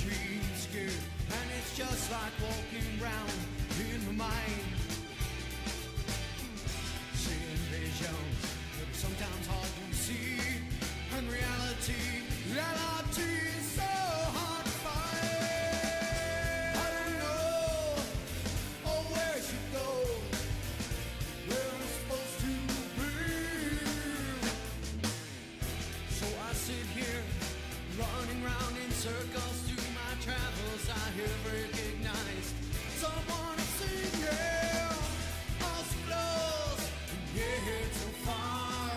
dream scared, and it's just like walking round in my mind. Seeing visions that are sometimes hard to see, and reality is so hard to find. I don't know where I should go, where I'm supposed to be. So I sit here, running round in circles through my travels. I have recognized someone to sing, yeah, all so close, yet so far.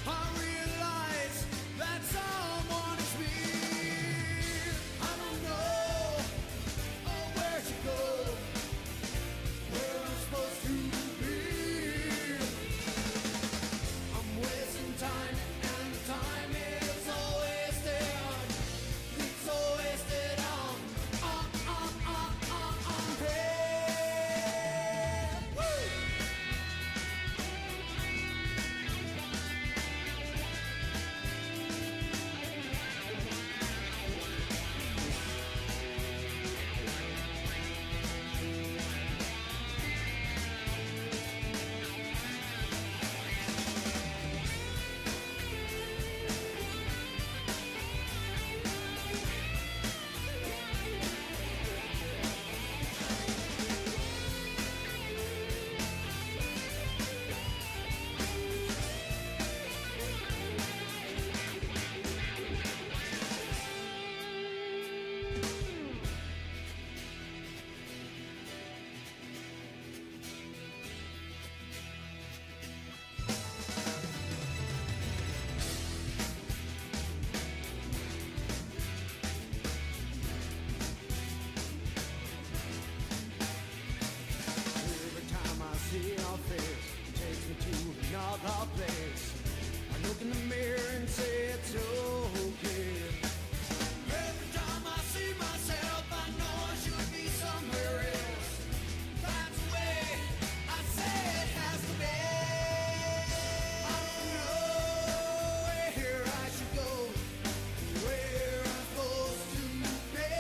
I realize that someone is me. I don't know where to go, where I'm supposed to be. I'm wasting time, and the time is always there. It's all wasted on pain. Woo! Every time I see your face, it takes me to another place. I look in the mirror and say it's okay. Every time I see myself, I know I should be somewhere else. That's the way I say it has to be. I don't know where I should go, where I'm supposed to be.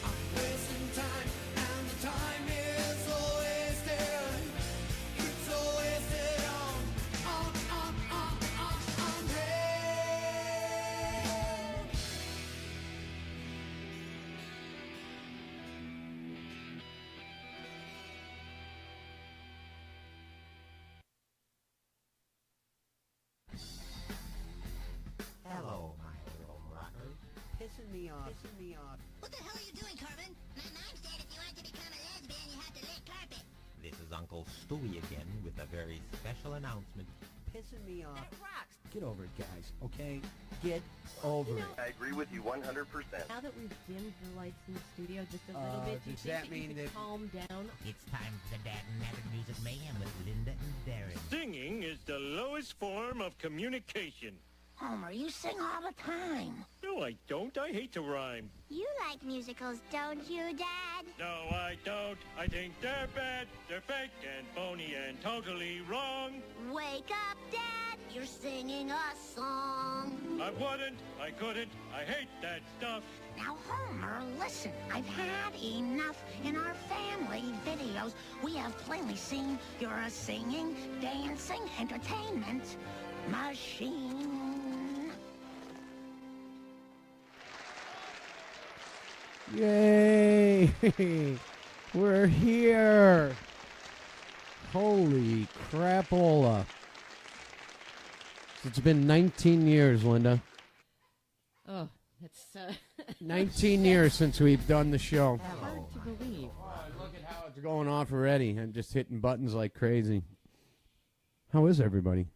I'm wasting time, and the time is always there. It's always there on hell. Hello, my little rockers. Pissing me off. What the hell are you doing, Corbin? My mom said if you want to become a lesbian, you have to lick carpet. This is Uncle Stewie again with a very special announcement. Pissing me off. That rocks. Get over it, guys, okay? Get over it. I agree with you 100%. Now that we've dimmed the lights in the studio just a little bit, do you does think that you mean could that- calm down? It's time for the Dag Nabit Music Mayhem with Linda and Darren. Singing is the lowest form of communication. Homer, you sing all the time. No, I don't. I hate to rhyme. You like musicals, don't you, Dad? No, I don't. I think they're bad. They're fake and phony and totally wrong. Wake up, Dad. You're singing a song. I wouldn't. I couldn't. I hate that stuff. Now, Homer, listen. I've had enough. In our family videos, we have plainly seen you're a singing, dancing, entertainment machine. Yay! We're here! Holy crapola. It's been 19 years, Linda. Oh, it's 19 years since we've done the show. hard to believe. Look at how it's going off already. I'm just hitting buttons like crazy. How is everybody?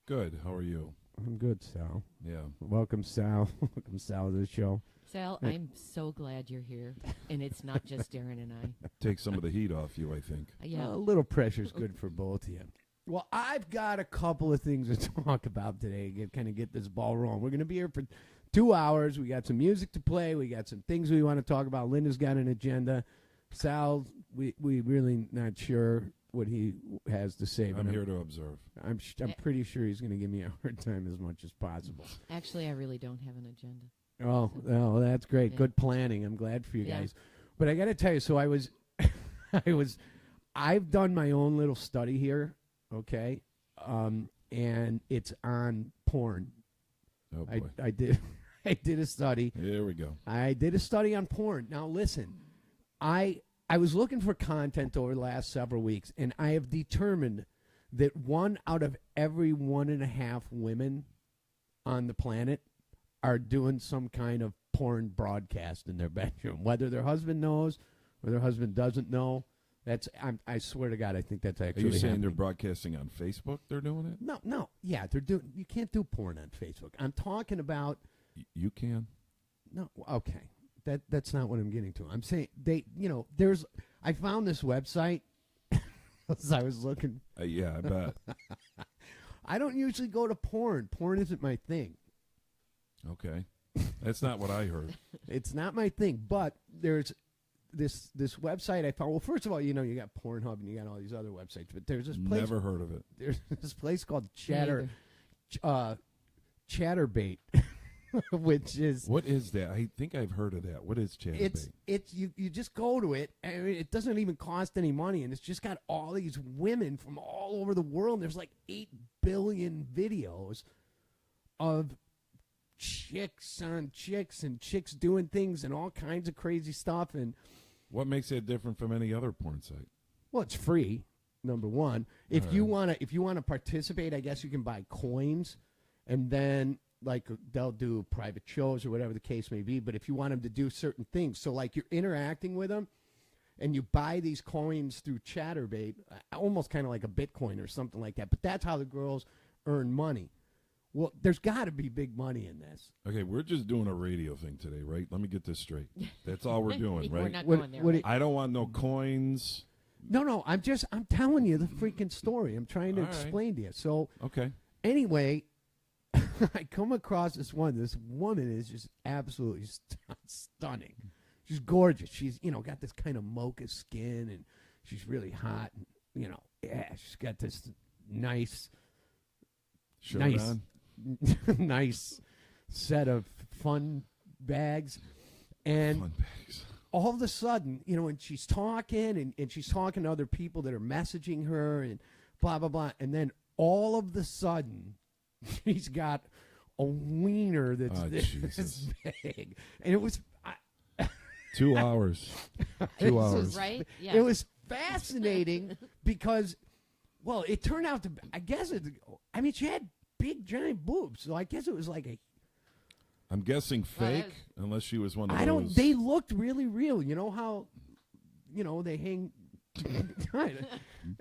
Good. How are you? I'm good, Sal. Yeah. Welcome, Sal. Welcome, Sal, to the show. Sal, I'm so glad you're here, and it's not just Darren and I. Take some of the heat off you, I think. Yeah. A little pressure's good for both of you. Well, I've got a couple of things to talk about today. Kind of get this ball rolling. We're going to be here for 2 hours. We got some music to play. We got some things we want to talk about. Linda's got an agenda. Sal, we really not sure what he has to say. but I'm here to observe. I'm pretty sure he's going to give me a hard time as much as possible. Actually, I really don't have an agenda. Oh, that's great. Yeah. Good planning. I'm glad for you Yeah. guys. But I got to tell you, so I've done my own little study here, okay? And it's on porn. Oh boy. I did I did a study. Here we go. I did a study on porn. Now listen, I was looking for content over the last several weeks, and I have determined that 1 out of every 1.5 women on the planet are doing some kind of porn broadcast in their bedroom, whether their husband knows or their husband doesn't know. I swear to God, I think that's actually Are you saying happening. they're broadcasting on Facebook? They're doing it? No, yeah, they're doing. You can't do porn on Facebook. I'm talking about. You can. No, okay, that's not what I'm getting to. I'm saying I found this website as I was looking. Yeah, I bet. I don't usually go to porn. Porn isn't my thing. Okay. That's not what I heard. It's not my thing. But there's this website I found. Well, first of all, you got Pornhub and you got all these other websites. But there's this place. Never heard of it. There's this place called Neither. Chatterbait, which is. What is that? I think I've heard of that. What is Chatterbait? It's you just go to it. I mean, it doesn't even cost any money, and it's just got all these women from all over the world. There's like 8 billion videos of chicks on chicks and chicks doing things and all kinds of crazy stuff. And What makes it different from any other porn site? well, it's free. Number one, if All you right. wanna participate, I guess you can buy coins, and then like they'll do private shows or whatever the case may be. But if you want them to do certain things, so like you're interacting with them, and you buy these coins through Chatterbait, almost kind of like a Bitcoin or something like that. But that's how the girls earn money. Well, there's got to be big money in this. Okay, we're just doing a radio thing today, right? Let me get this straight. That's all we're doing, We're right? not What- going there. what right? it- I don't want no coins. No, I'm telling you the freaking story. I'm trying to All right. explain to you. So Okay. anyway, I come across this one. This woman is just absolutely stunning. She's gorgeous. She's got this kind of mocha skin, and she's really hot. And she's got this nice Shirt Nice. on. nice set of fun bags. And Fun bags. all of a sudden, and she's talking and she's talking to other people that are messaging her and blah, blah, blah. And then all of the sudden, she's got a wiener that's Oh, this Jesus. big. And it was, 2 hours. 2 hours. Right? Yeah. it was fascinating because, well, it turned out to, she had big giant boobs. So I guess it was like I'm guessing Well, fake, unless she was one of I those. don't. They looked really real. You know how, they hang.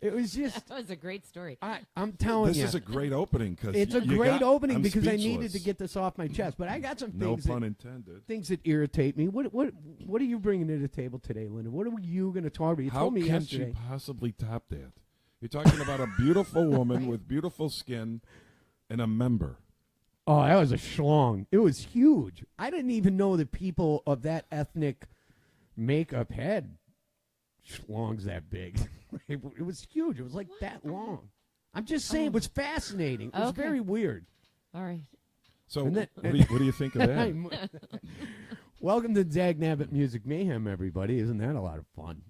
It was just. That was a great story. I'm telling This you, is a great opening because it's a great opening I'm because I needed speechless. to get this off my chest. But I got some No things. pun intended. Things that irritate me. What are you bringing to the table today, Linda? What are you going to talk about? You How told me can yesterday. she possibly top that? You're talking about a beautiful woman with beautiful skin and a member. Oh, that was a schlong. It was huge. I didn't even know that people of that ethnic makeup had schlongs that big. It was huge. It was like that long. I'm just saying, it was fascinating. It was Okay. very weird. All right. So, And then- what do you think of that? Welcome to Dag Nabit Music Mayhem, everybody. Isn't that a lot of fun?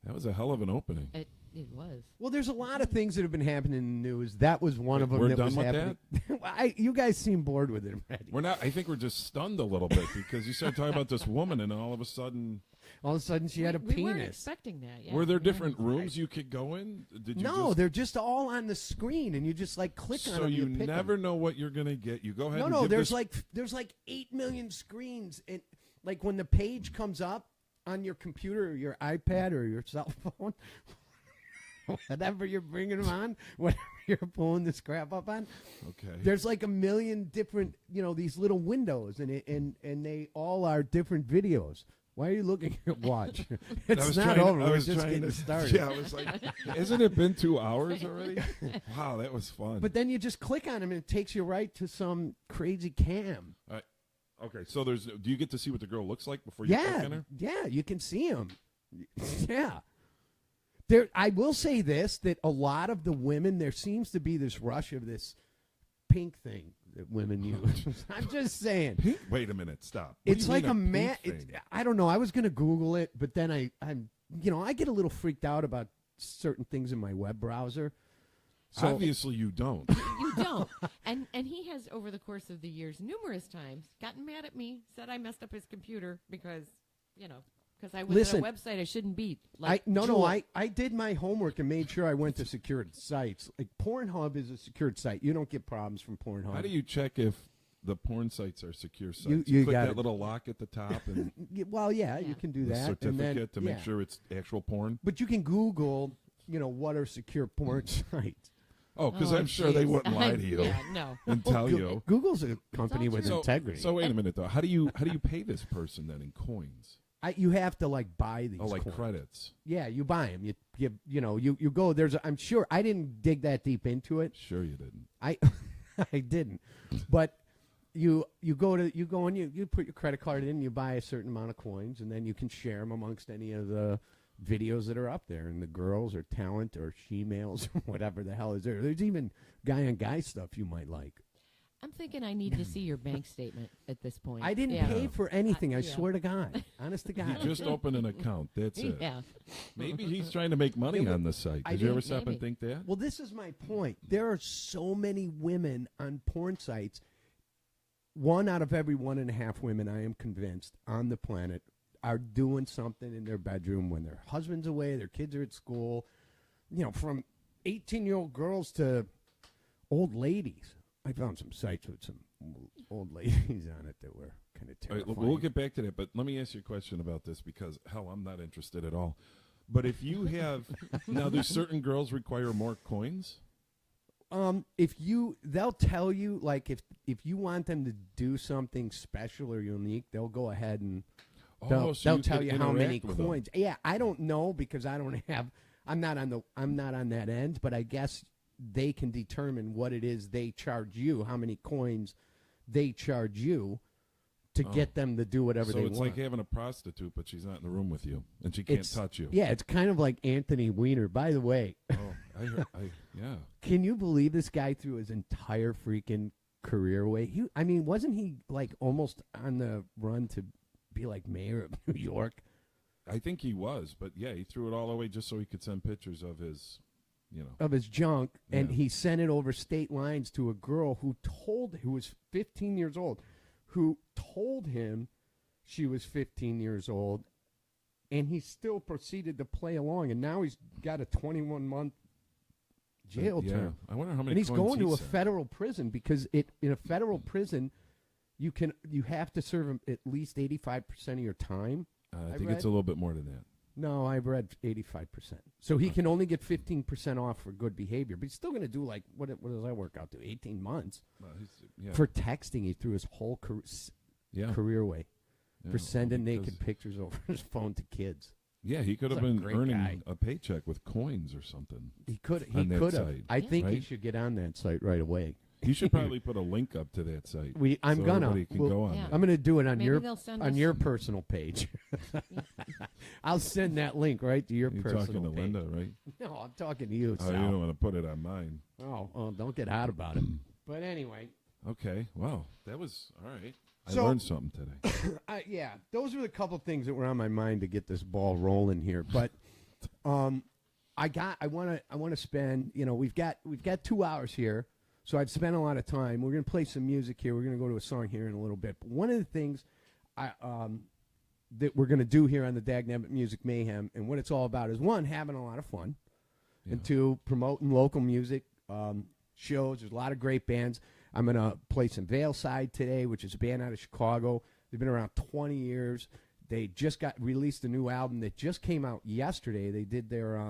That was a hell of an opening. It was. Well, there's a lot of things that have been happening in the news. That was one of them We're that done was with happening. You guys seem bored with it already. We're not. I think we're just stunned a little bit because you started talking about this woman, and all of a sudden, All of a sudden, she had a We weren't penis. expecting that. Yeah. were there Yeah. different rooms you could go in? Did you No, just, they're just all on the screen, and you just like click on so them. you pick 'em. never know what you're gonna get. You go ahead. and No, give there's this, like 8 million screens, and like when the page comes up on your computer or your iPad or your cell phone, whatever you're bringing them on, whatever you're pulling this crap up on, Okay. there's like a million different, these little windows, and they all are different videos. Why are you looking at watch? I It's was not trying to- over. I We're was just trying getting to- started. Yeah, I was like, isn't it been 2 hours already? Wow, that was fun. But then you just click on them, and it takes you right to some crazy cam. Okay, so do you get to see what the girl looks like before you click on her? Yeah, you can see them. Yeah. There, I will say this, that a lot of the women, there seems to be this rush of this pink thing that women use. I'm just saying. Pink? Wait a minute, stop. What It's do you like mean a pink thing? I don't know. I was going to Google it, but then I'm I get a little freaked out about certain things in my web browser. So Obviously, you don't. You don't. And he has, over the course of the years, numerous times gotten mad at me, said I messed up his computer because I was Listen, at a website I shouldn't be. I did my homework and made sure I went to secured sites. Like Pornhub is a secured site. You don't get problems from Pornhub. How do you check if the porn sites are secure sites? You click got that it. little lock at the top and Well, yeah, you can do the that. certificate and then, to make sure it's actual porn. But you can Google, what are secure porn sites. Oh, because I'm sure they wouldn't lie to you Yeah, no. and tell you. Google's a company with true. integrity. So wait a minute though. How do you pay this person then in coins? You have to buy these. Oh, like coins. credits. Yeah, you buy them. You go. I'm sure I didn't dig that deep into it. Sure you didn't. I didn't, but you go and you put your credit card in, you buy a certain amount of coins, and then you can share them amongst any of the videos that are up there, and the girls or talent or she-males or whatever the hell is there. There's even guy-on-guy stuff you might like. I'm thinking I need to see your bank statement at this point. I didn't Yeah. pay for anything. I Yeah. swear to God, honest to God. You just open an account. That's it. Yeah. Maybe he's trying to make money on the site. I Did you ever didn't- stop and Maybe. think that? Well, this is my point. There are so many women on porn sites. 1 out of every 1.5 women, I am convinced, on the planet are doing something in their bedroom when their husband's away, their kids are at school. From 18-year-old girls to old ladies. I found some sites with some old ladies on it that were kind of All right, terrifying. we'll get back to that, but let me ask you a question about this because, hell, I'm not interested at all. But if you have now, do certain girls require more coins? They'll tell you if you want them to do something special or unique, they'll go ahead and they'll tell you how many coins. Yeah, I don't know because I don't have. I'm not on that end, but I guess they can determine what it is they charge you, how many coins they charge you to get them to do whatever they want. So it's like having a prostitute, but she's not in the room with you, and she can't touch you. Yeah, it's kind of like Anthony Weiner. By the way, Yeah. can you believe this guy threw his entire freaking career away? Wasn't he almost on the run to be mayor of New York? I think he was, but yeah, he threw it all away just so he could send pictures of his, Of his junk, and Yeah. he sent it over state lines to a girl who was 15 years old, who told him she was 15 years old, and he still proceeded to play along, and now he's got a 21-month jail term. I wonder how many. And he's coins going to he a sent. federal prison because in a federal prison, you have to serve at least 85% of your time. I I think read- it's a little bit more than that. No, I've read 85%. So he can only get 15% off for good behavior, but he's still going to do what does that work out to? 18 months Yeah. for texting. He threw his whole yeah. career away Yeah, for sending because- naked pictures over his phone to kids. Yeah, he could have He's a been great earning guy. a paycheck with coins or something. He could On that have. site, I think he right? should get on that site right away. He should probably put a link up to that site. I'm so gonna. everybody can We'll- go on. Yeah. there. I'm going to do it on Maybe they'll send us- your personal page. I'll send that link right to your You're personal talking to page. Linda, right? No, I'm talking to you, Oh, Sal. you don't want to put it on mine. Oh, don't get hot about it. But anyway, Okay. Wow, that was all right. I So- learned something today. yeah, those are the couple things that were on my mind to get this ball rolling here. But I want to spend. We've got 2 hours here, so I've spent a lot of time. We're gonna play some music here. We're gonna go to a song here in a little bit. But one of the things that we're gonna do here on the Dag Nabit Music Mayhem, and what it's all about is one, having a lot of fun, and two, promoting local music shows. There's a lot of great bands. I'm going to play some Veilside today, which is a band out of Chicago. They've been around 20 years. They just got released a new album that just came out yesterday. They did their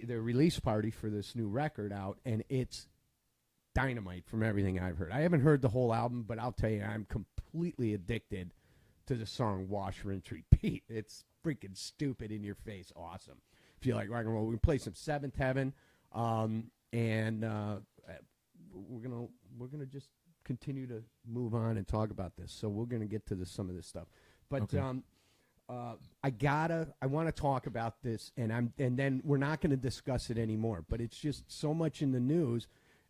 their release party for this new record out, and it's dynamite from everything I've heard. I haven't heard the whole album, but I'll tell you, I'm completely addicted to the song Wash, Rinse, Repeat. It's freaking stupid, in your face, awesome. If you like rock and roll, we can play some Seventh Heaven. And we're gonna just continue to move on and talk about this. So we're gonna get to some of this stuff. But Okay. I want to talk about this, and then we're not going to discuss it anymore. But it's just so much in the news,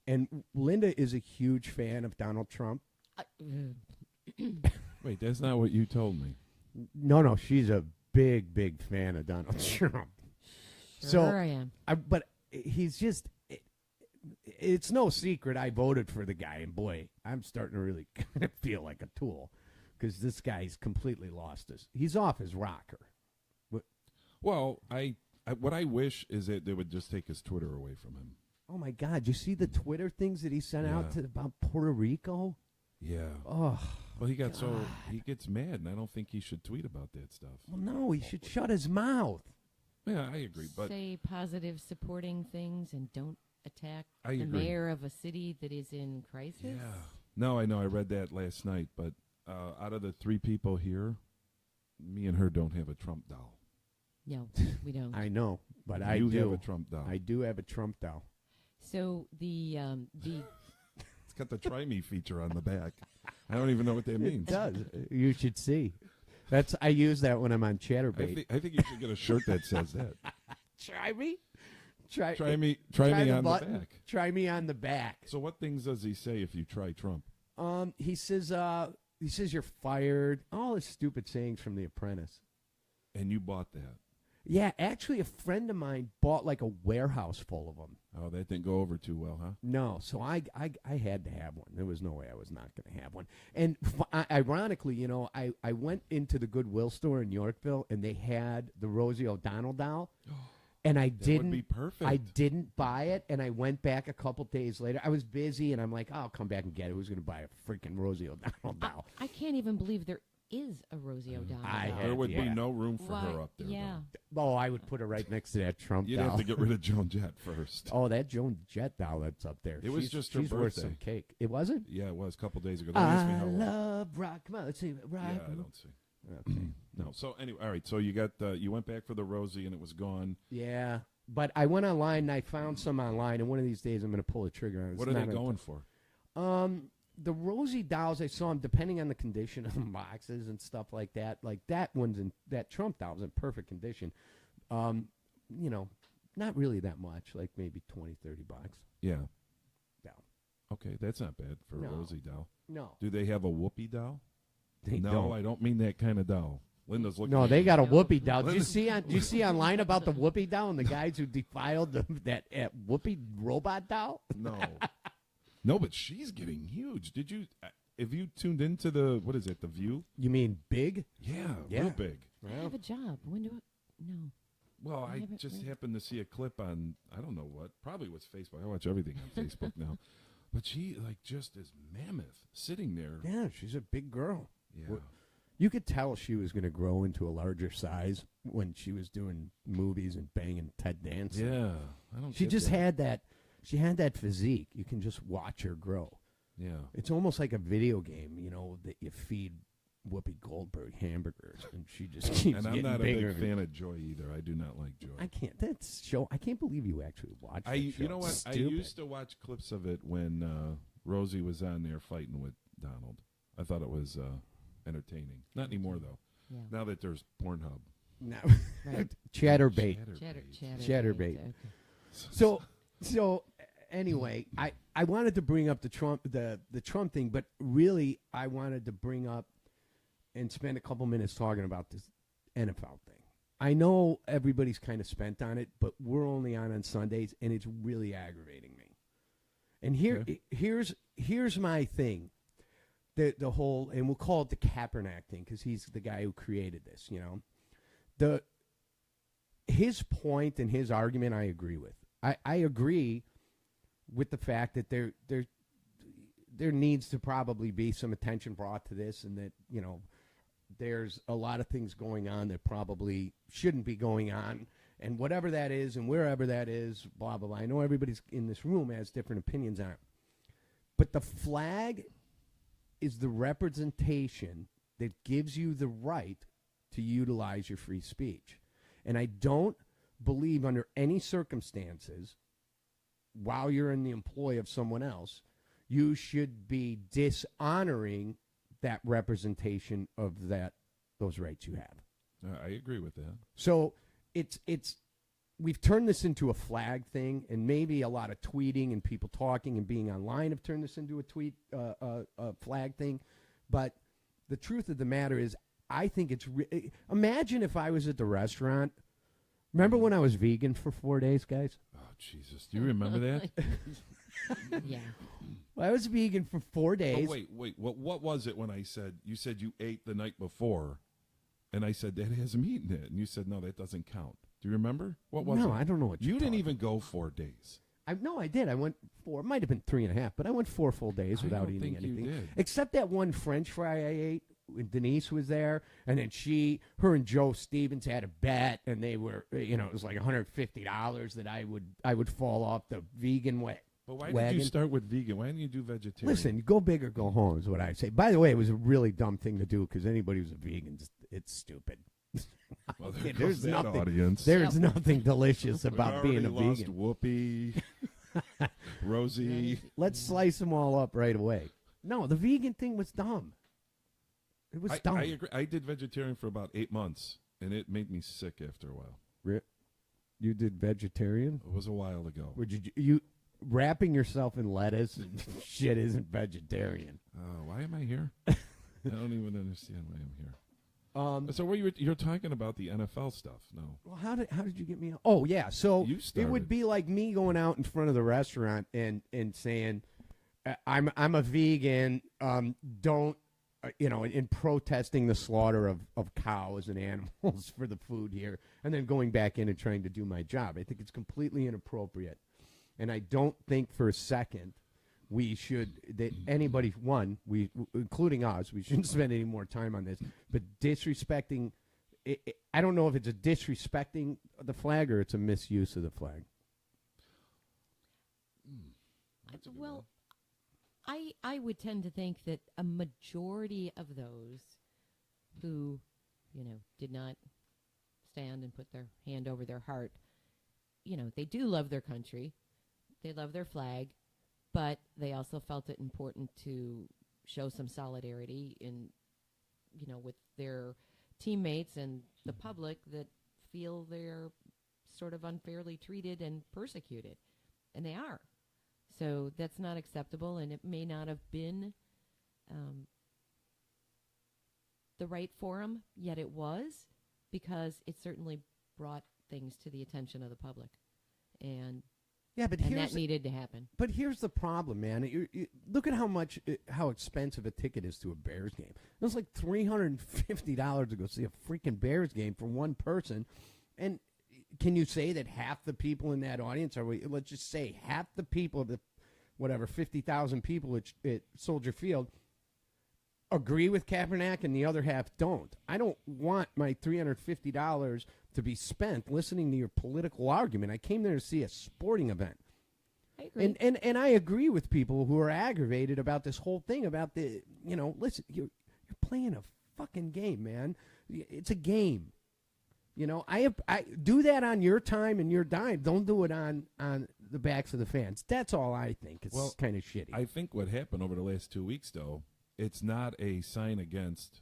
and Linda is a huge fan of Donald Trump. Wait, that's not what you told me. No, she's a big fan of Donald Trump. Sure I am. But he's just. It's no secret I voted for the guy, and boy, I'm starting to really kind of feel like a tool because this guy's completely lost us. He's off his rocker. Well, what I wish is that they would just take his Twitter away from him. Oh my God! You see the Twitter things that he sent out about Puerto Rico? Yeah. Oh. Well, he gets mad, and I don't think he should tweet about that stuff. Well, no, he should shut his mouth. Yeah, I agree. But say positive, supporting things, and don't attack I the agree. mayor of a city that is in crisis. Yeah. No, I know. I read that last night. But out of the 3 people here, me and her don't have a Trump doll. No, we don't. I know, but You I do have a Trump doll. I do have a Trump doll. So the It's got the try me feature on the back. I don't even know what that means. It does. You should see. I use that when I'm on Chatterbait. I think you should get a shirt that says that. Try me. Try me on the back. Try me on the back. So what things does he say if you try Trump? He says you're fired. All his stupid sayings from The Apprentice. And you bought that. Yeah, actually, a friend of mine bought like a warehouse full of them. Oh, that didn't go over too well, huh? No, so I had to have one. There was no way I was not going to have one. And ironically, I went into the Goodwill store in Yorkville, and they had the Rosie O'Donnell doll. And I didn't. Would be perfect. I didn't buy it, and I went back a couple days later. I was busy, and I'm like, I'll come back and get it. Who's going to buy a freaking Rosie O'Donnell doll? I can't even believe there is a Rosie O'Donnell. doll. There would be no room for her up there. Yeah. Oh, I would put her right next to that Trump You'd doll. have to get rid of Joan Jett first. Oh, that Joan Jett doll that's up there. It was just her she's worth birthday. some cake. It wasn't? Yeah, it was a couple days ago. Don't ask me I how long. love rock. Come on, let's see. Rock. Yeah, I don't see. Okay. No. So anyway, all right. So you got you went back for the Rosie and it was gone. Yeah, but I went online and I found some online, and one of these days I'm going to pull the trigger on it. What are they going for? The Rosie dolls, I saw them depending on the condition of the boxes and stuff like that. Like that Trump doll was in perfect condition. Not really that much, like maybe $20, $30. Yeah. Yeah. Okay, that's not bad for No. a Rosie doll. No, Do they have a Whoopi doll? they no, don't. I don't mean that kind of doll. Linda's looking. No, at they me. got a Whoopi doll. Did you see online about the Whoopi doll and the guys who defiled that Whoopi robot doll? No. No, but she's getting huge. Did you? Have you tuned into the what is it? The View? You mean big? Yeah, Yeah. real big. I have a job. When do I? No. Well, I haven't just really- happened to see a clip on I don't know what. Probably was Facebook. I watch everything on Facebook now. But she just is mammoth sitting there. Yeah, she's a big girl. Yeah. You could tell she was going to grow into a larger size when she was doing movies and banging Ted Danson. Yeah. I don't. She get just that. had that. She had that physique. You can just watch her grow. Yeah. It's almost like a video game, that you feed Whoopi Goldberg hamburgers, and she just keeps And I'm getting not bigger. a big fan of Joy either. I do not like Joy. I can't. I can't believe you actually watched. That show. You know what? It's I stupid. used to watch clips of it when Rosie was on there fighting with Donald. I thought it was entertaining. Not anymore though. Yeah. Now that there's Pornhub. No. Right. Chatterbait. Chatterbait. Chatterbait. So anyway, I wanted to bring up the Trump thing, but really I wanted to bring up and spend a couple minutes talking about this NFL thing. I know everybody's kind of spent on it, but we're only on Sundays, and it's really aggravating me. And here's my thing. The whole, and we'll call it the Kaepernick thing because he's the guy who created this, his point and his argument I agree with. I agree with the fact that there needs to probably be some attention brought to this, and that, there's a lot of things going on that probably shouldn't be going on, and whatever that is and wherever that is, blah, blah, blah. I know everybody's in this room has different opinions on it. But the flag is the representation that gives you the right to utilize your free speech. And I don't believe under any circumstances, while you're in the employ of someone else, you should be dishonoring that representation of those rights you have. I agree with that. So it's we've turned this into a flag thing, and maybe a lot of tweeting and people talking and being online have turned this into a flag thing. But the truth of the matter is, I think it's imagine if I was at the restaurant. Remember when I was vegan for 4 days, guys? Oh, Jesus. Do you remember that? Yeah. Well, I was vegan for 4 days. Oh, wait. What was it when I said, you said you ate the night before, and I said, that has meat in it. And you said, no, that doesn't count. Do you remember? What was it? No, I don't know what you didn't even go 4 days. No, I did. I went 4. It might have been 3.5, but I went 4 full days without eating think anything. you did. Except that one French fry I ate when Denise was there, and then her and Joe Stevens had a bet, and they were, it was like $150 that I would fall off the vegan way. But why wagon. did you start with vegan? Why didn't you do vegetarian? Listen, go big or go home is what I say. By the way, it was a really dumb thing to do because anybody who's a vegan, it's stupid. Well, there's that nothing, audience. There's nothing delicious We've about being a already lost vegan. Whoopi, Rosie. Let's slice them all up right away. No, the vegan thing was dumb. It was dumb. I agree. I did vegetarian for about 8 months, and it made me sick after a while. You did vegetarian? It was a while ago. Would you wrapping yourself in lettuce and shit isn't vegetarian? Why am I here? I don't even understand why I'm here. So you're talking about the NFL stuff? No. Well, how did you get me on? Oh yeah, so it would be like me going out in front of the restaurant and saying, I'm a vegan. Don't in protesting the slaughter of cows and animals for the food here, and then going back in and trying to do my job. I think it's completely inappropriate, and I don't think for a second we should anybody including us, we shouldn't spend any more time on this. But disrespecting, I don't know if it's a disrespecting the flag or it's a misuse of the flag. Well, I would tend to think that a majority of those who, did not stand and put their hand over their heart, they do love their country, they love their flag, but they also felt it important to show some solidarity with their teammates and the public that feel they're sort of unfairly treated and persecuted, and they are. So that's not acceptable, and it may not have been the right forum, yet it was, because it certainly brought things to the attention of the public. And that needed to happen. But here's the problem, man. You look at how expensive a ticket is to a Bears game. It was like $350 to go see a freaking Bears game for one person, and can you say that half the people in that audience let's just say half the people of the 50,000 people at Soldier Field agree with Kaepernick and the other half don't? I don't want my $350 to be spent listening to your political argument. I came there to see a sporting event. I agree. And I agree with people who are aggravated about this whole thing about listen, you're playing a fucking game, man. It's a game. I do that on your time and your dime. Don't do it on the backs of the fans. That's all I think. It's kind of shitty. I think what happened over the last 2 weeks, though, it's not a sign against,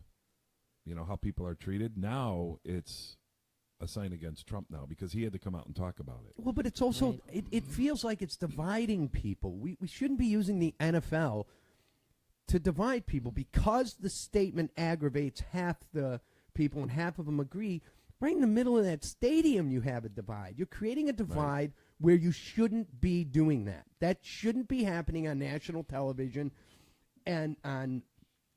how people are treated. Now it's a sign against Trump now because he had to come out and talk about it. Well, but it's also, it feels like it's dividing people. We shouldn't be using the NFL to divide people because the statement aggravates half the people and half of them agree. Right in the middle of that stadium, you have a divide. You're creating a divide where you shouldn't be doing that. That shouldn't be happening on national television. And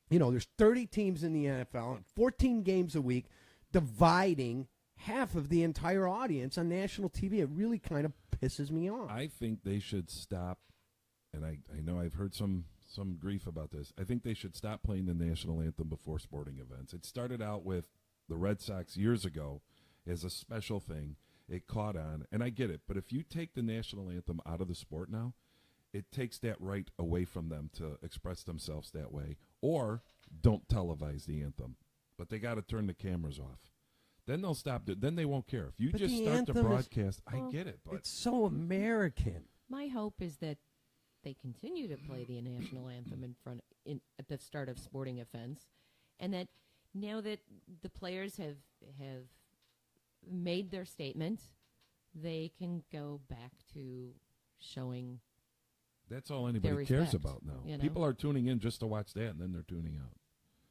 there's 30 teams in the NFL and 14 games a week, dividing half of the entire audience on national TV. It really kind of pisses me off. I think they should stop, and I know I've heard some grief about this. I think they should stop playing the national anthem before sporting events. It started out with the Red Sox years ago as a special thing. It caught on, and I get it. But if you take the national anthem out of the sport now, it takes that right away from them to express themselves that way. Or don't televise the anthem. But they got to turn the cameras off. Then they'll stop it. Then they won't care. If you but just start to broadcast, I get it. But it's so American. My hope is that they continue to play the national anthem at the start of sporting events, and that now that the players have made their statement, they can go back to showing. That's all anybody cares about now. You know? People are tuning in just to watch that, and then they're tuning out.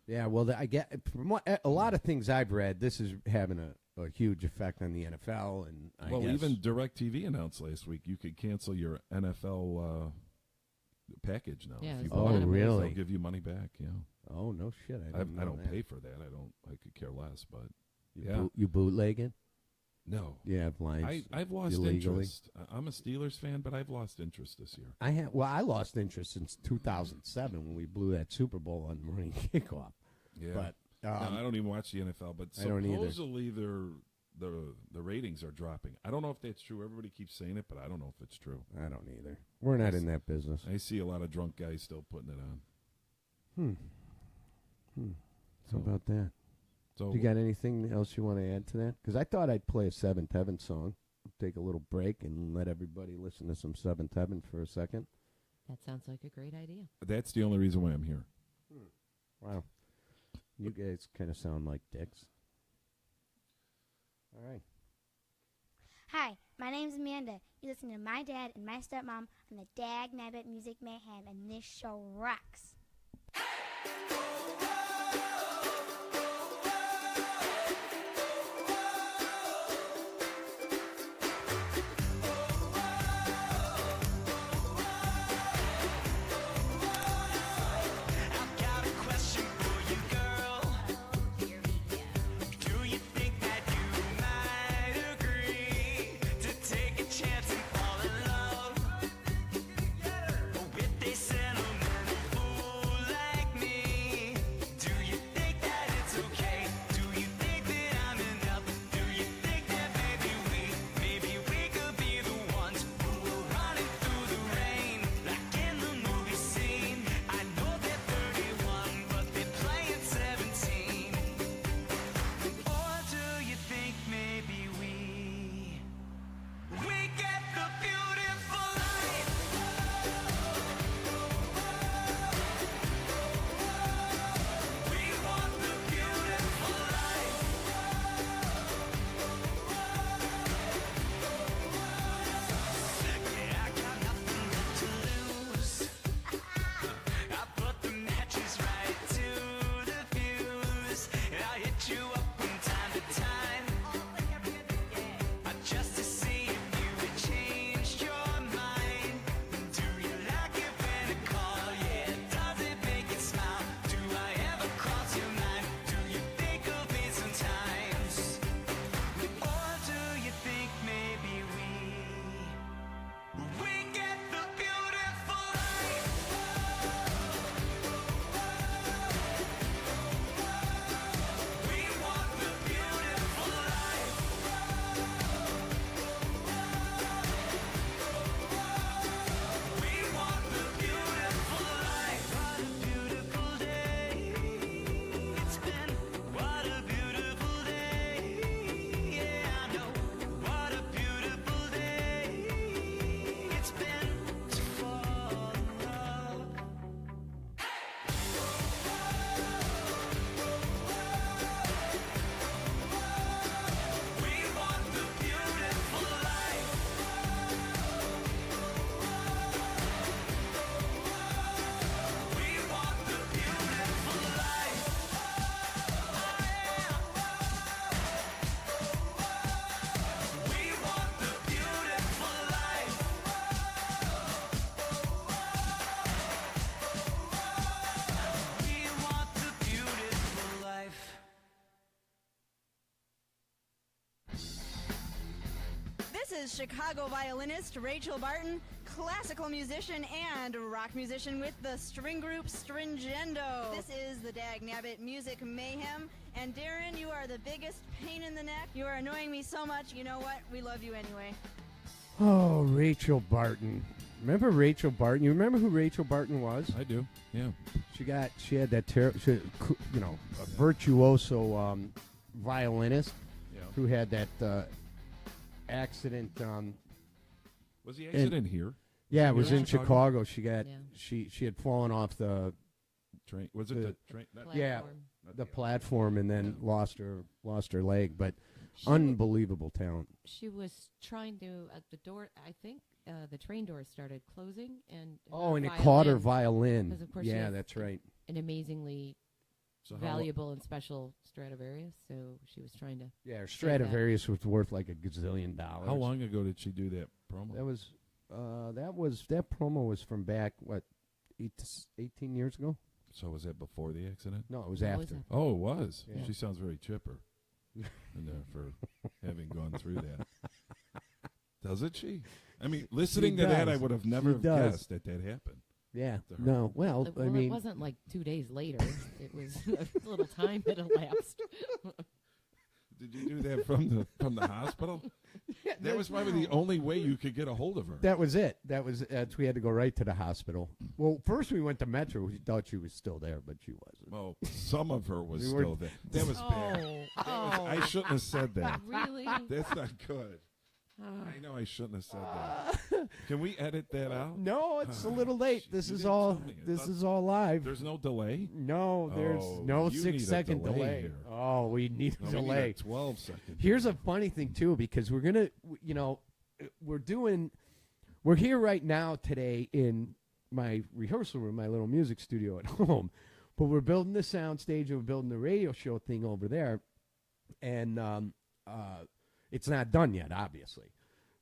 Yeah, well, I get from a lot of things I've read, this is having a huge effect on the NFL. And I guess, even DirecTV announced last week you could cancel your NFL package now. Yeah, if you oh, buy it, really? They'll give you money back. Yeah. Oh no shit! I don't that. pay for that. I could care less. But You bootlegging? No. Yeah, lines. I've lost illegally. interest. I'm a Steelers fan, but I've lost interest this year. I lost interest since 2007 when we blew that Super Bowl on Marine kickoff. Yeah. But no, I don't even watch the NFL. But I don't either. supposedly the ratings are dropping. I don't know if that's true. Everybody keeps saying it, but I don't know if it's true. I don't either. We're not in that business. I see a lot of drunk guys still putting it on. So about that. So You got anything else you want to add to that? Because I thought I'd play a Seventh Heaven song. Take a little break and let everybody listen to some Seventh Heaven for a second. That sounds like a great idea. that's the only reason why I'm here. Wow. You guys kind of sound like dicks. All right. Hi, my name's Amanda. You listen to my dad and my stepmom on the Dag Nabit Music Mayhem, and this show rocks. I've got a question for you, girl. Do you think that you might agree to take a chance and fall in love with a sentimental fool like me? Do you think that it's okay? Do you think that I'm enough? Do you think that maybe we could be the ones who are running through the rain like in the movie scene? I know they're 31, but they're playing 17. Or do you think maybe we get the beautiful life? We want the beautiful life. Yeah, I got nothing left to lose. I put the matches right to the fuse, and I hit you up from time to time, just to see if you had changed your mind. Do you like it when I call? Yeah, does it make you smile? Do I ever cross your mind? Do you think of me sometimes? Or do you think maybe we get the beautiful life? We want the beautiful life. We want the beautiful life. What a beautiful day it's been. What a beautiful day. Yeah, I know. What a beautiful day it's been to fall in love. We want the beautiful life. We want the beautiful life. We want the beautiful life. We want the beautiful life. This is Chicago violinist Rachel Barton, classical musician and rock musician with the string group Stringendo. This is the Dag Nabit Music Mayhem. And Darren, you are the biggest pain in the neck. You are annoying me so much. You know what? We love you anyway. Oh, Rachel Barton. Remember Rachel Barton? You remember who Rachel Barton was? I do. Yeah. She had that a virtuoso violinist Yeah. who had that accident. Was the accident here? Yeah, it was Here in Chicago. She got Yeah. she had fallen off the Train? Was it the train? yeah. Platform. the platform and then lost her leg. But unbelievable talent. She was trying to at the door. I think the train doors started closing, and and it caught her violin. 'Cause of course Yeah, that's right. An amazingly valuable and special Stradivarius, so she was trying to. Yeah, her Stradivarius was worth like $1 gazillion. How long ago did she do that promo? That promo was from back 18 years ago. So was that before the accident? No, it was after. Oh, it was. Yeah. She sounds very chipper in there for having gone through that. Doesn't she? I mean, listening to that, I would have never guessed that happened. Yeah. No. Well, I mean, it wasn't like 2 days later. It was a little time had elapsed. Did you do that from the hospital? Yeah, that was probably the only way you could get a hold of her. That was it. We had to go right to the hospital. Well, first we went to Metro. We thought she was still there, but she wasn't. Well, some of her was still there. That was bad. I shouldn't have said that. Really? That's not good. I know I shouldn't have said that. Can we edit that out? No, it's a little late. This is all live. There's no delay? No, there's no 6-second delay. Here. Oh, we need a delay. We need a 12 second. Here's a funny thing too, because we're gonna, we're here right now today in my rehearsal room, my little music studio at home, but we're building the sound stage and we're building the radio show thing over there, and it's not done yet, obviously.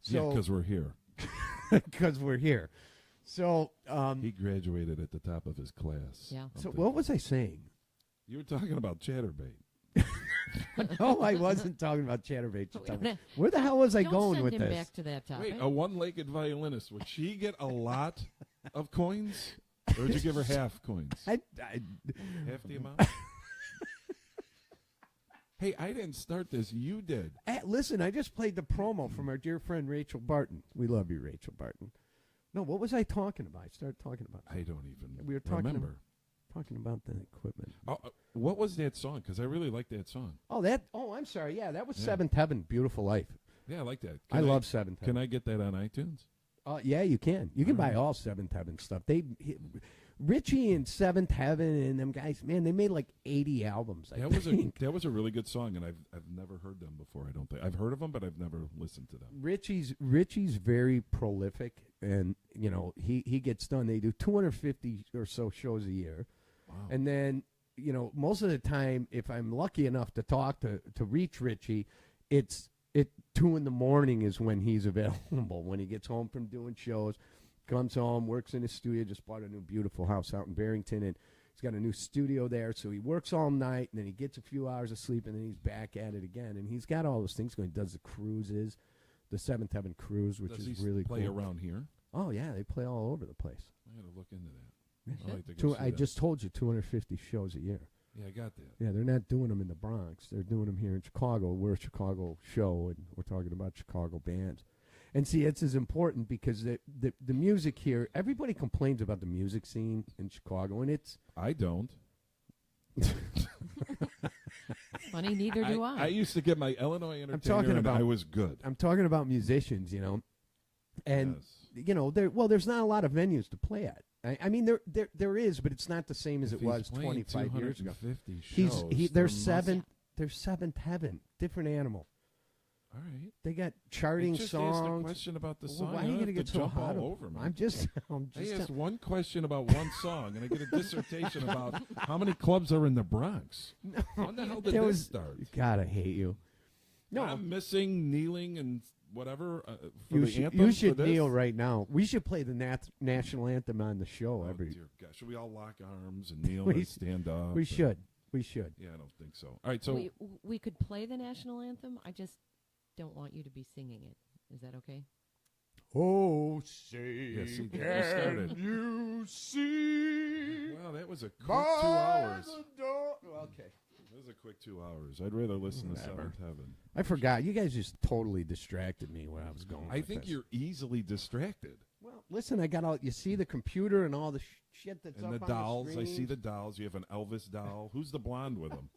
So, because we're here. Because we're here. So he graduated at the top of his class. Yeah. So what was I saying? You were talking about Chatterbait. No, I wasn't talking about Chatterbait. Where the hell was I going with this? this? Back to that topic. Wait, a one-legged violinist, would she get a lot of coins? Or would you give her half coins? Half the amount? Hey, I didn't start this. You did. Listen, I just played the promo from our dear friend Rachel Barton. We love you, Rachel Barton. No, what was I talking about? I started talking about. I don't even we were talking remember. Talking about the equipment. Oh, what was that song? Because I really like that song. Oh, I'm sorry. Yeah, that was Seventh Heaven, Beautiful Life. Yeah, I like that. I love Seventh Heaven. Can I get that on iTunes? Yeah, you can. You can buy all Seventh Heaven stuff. Richie and Seventh Heaven and them guys, man, they made like 80 albums. That was a really good song, and I've never heard them before. I don't think I've heard of them, but I've never listened to them. Richie's very prolific, and he gets done. They do 250 or so shows a year, and then most of the time, if I'm lucky enough to talk to reach Richie, it's 2 a.m. is when he's available. When he gets home from doing shows. Comes home, works in his studio, just bought a new beautiful house out in Barrington, and he's got a new studio there, so he works all night, and then he gets a few hours of sleep, and then he's back at it again, and he's got all those things going. He does the cruises, the Seventh Heaven cruise, which is really cool. Does he play around here? Oh, yeah, they play all over the place. I got to look into that. I'd like to go see I that. just told you 250 shows a year. Yeah, I got that. Yeah, they're not doing them in the Bronx. They're doing them here in Chicago. We're a Chicago show, and we're talking about Chicago bands. And see, it's as important because the music here, everybody complains about the music scene in Chicago, and it's... I don't. Funny, neither do I. I used to get my Illinois Entertainer, and I was good. I'm talking about musicians, and, there's not a lot of venues to play at. I mean, there is, but it's not the same as it was 25 years ago. There's Seventh Heaven, different animal. All right. They got charting songs. Asked a question about the song. Why are you going to get so hot over me? I'm just I asked one question about one song, and I get a dissertation about how many clubs are in the Bronx. When the hell did this start? God, I hate you. No, I'm missing, kneeling, and whatever. You should kneel right now. We should play the national anthem on the show Dear God. Should we all lock arms and kneel and stand up? We should. We should. Yeah, I don't think so. All right, so we could play the national anthem. I just don't want you to be singing it. Is that okay? Oh, say, can you see? Well, that was a quick 2 hours. Okay. That was a quick 2 hours. I'd rather listen to Seventh Heaven. I forgot. You guys just totally distracted me where I was going. I think you're easily distracted. Well, listen, I got all. You see the computer and all the shit that's and up the on dolls. the I see the dolls. You have an Elvis doll. Who's the blonde with him?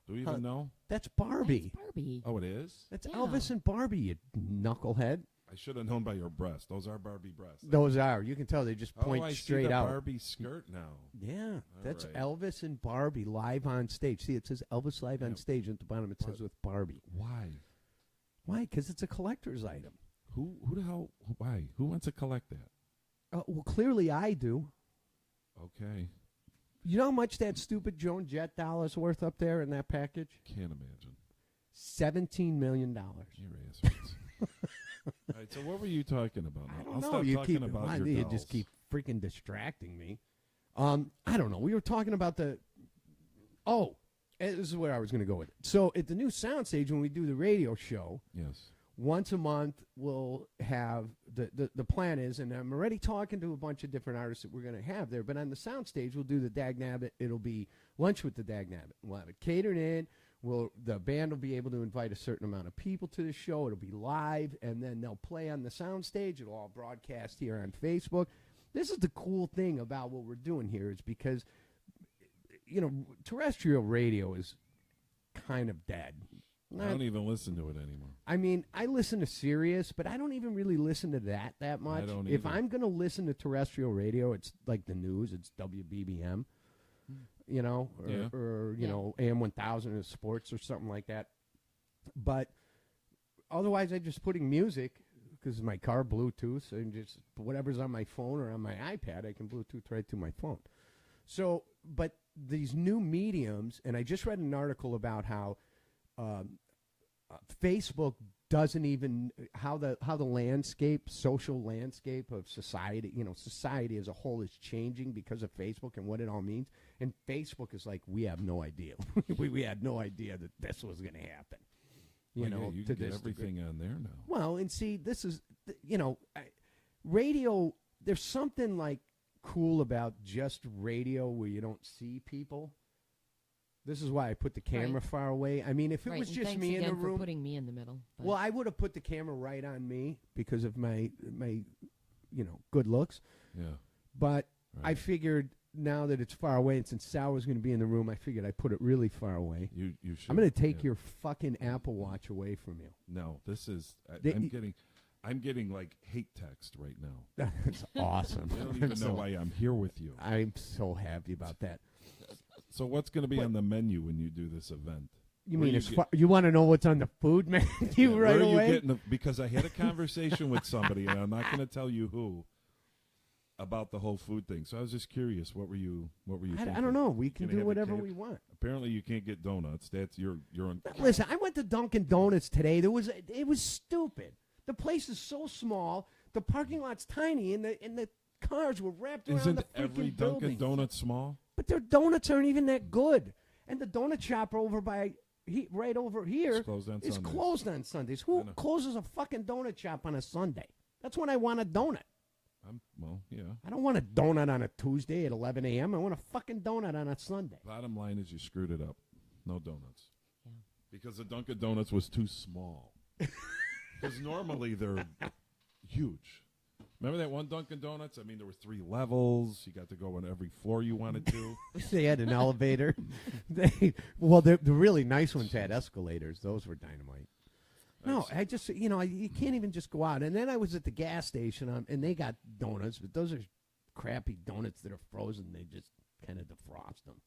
Do we even know? That's Barbie. That's Barbie. Oh, it is? That's Elvis and Barbie, you knucklehead. I should have known by your breasts. Those are Barbie breasts. Those are. You can tell they just point I straight see the out. Barbie skirt now. Yeah, that's right. Elvis and Barbie live on stage. See, it says Elvis live on stage, and at the bottom it says with Barbie. Why? Why? Because it's a collector's item. Who the hell? Why? Who wants to collect that? Well, clearly I do. Okay. You know how much that stupid Joan Jett doll is worth up there in that package? Can't imagine. $17 million. Your ass. All right, so what were you talking about now? I don't I'll know. stop You talking keep about your you dolls. just keep freaking distracting me. I don't know. We were talking about the. Oh, this is where I was going to go with it. So at the new soundstage, when we do the radio show, Yes. once a month we'll have the plan is, and I'm already talking to a bunch of different artists that we're going to have there. But on the soundstage, we'll do the Dag Nabit. It'll be lunch with the Dag Nabit. We'll have it catered in. The band will be able to invite a certain amount of people to the show. It'll be live, and then they'll play on the soundstage. It'll all broadcast here on Facebook. This is the cool thing about what we're doing here is because, terrestrial radio is kind of dead. I don't even listen to it anymore. I mean, I listen to Sirius, but I don't even really listen to that much. I don't If either. I'm going to listen to terrestrial radio, it's like the news. It's WBBM. Or AM 1000 is sports or something like that. But otherwise, I'm just putting music because my car Bluetooth and just whatever's on my phone or on my iPad, I can Bluetooth right to my phone. So, but these new mediums, and I just read an article about how Facebook doesn't even how the social landscape of society, society as a whole is changing because of Facebook and what it all means. And Facebook is like, we have no idea. we had no idea that this was going to happen. You to can get this everything degree. on there now. Well, and see, this is, radio. There's something like cool about just radio where you don't see people. This is why I put the camera far away. I mean, if it was and just thanks me in again the room, for putting me in the middle. But well, I would have put the camera right on me because of my good looks. Yeah. But I Right. figured now that it's far away, and since Sal was going to be in the room, I figured I'd put it really far away. You should. I'm going to take yeah. your fucking Apple Watch away from you. No, this is. They- I'm getting like hate text right now. That's awesome. I don't even know why I'm here with you. I'm so happy about that. So what's going to be on the menu when you do this event? You Where mean you you want to know what's on the food menu Yeah, right where are away? you getting because I had a conversation with somebody, and I'm not going to tell you who, about the whole food thing. So I was just curious. What were you I thinking? don't know. We can Gonna do have whatever a cake? we want. Apparently, you can't get donuts. That's you're on. Listen, I went to Dunkin' Donuts today. It was stupid. The place is so small. The parking lot's tiny, and the cars were wrapped around Isn't the freaking every building. Dunkin' Donut small? But their donuts aren't even that good. And the donut shop over right over here It's closed on is Sundays. closed on Sundays. I Who know. closes a fucking donut shop on a Sunday? That's when I want a donut. Yeah. I don't want a donut on a Tuesday at 11 a.m. I want a fucking donut on a Sunday. Bottom line is you screwed it up. No donuts. Yeah. Because the Dunkin' Donuts was too small. Because normally they're huge. Remember that one Dunkin' Donuts? I mean, there were 3 levels. You got to go on every floor you wanted to. They had an elevator. The really nice ones had escalators. Those were dynamite. No, I just, you can't even just go out. And then I was at the gas station, and they got donuts, but those are crappy donuts that are frozen. They just kind of defrost them.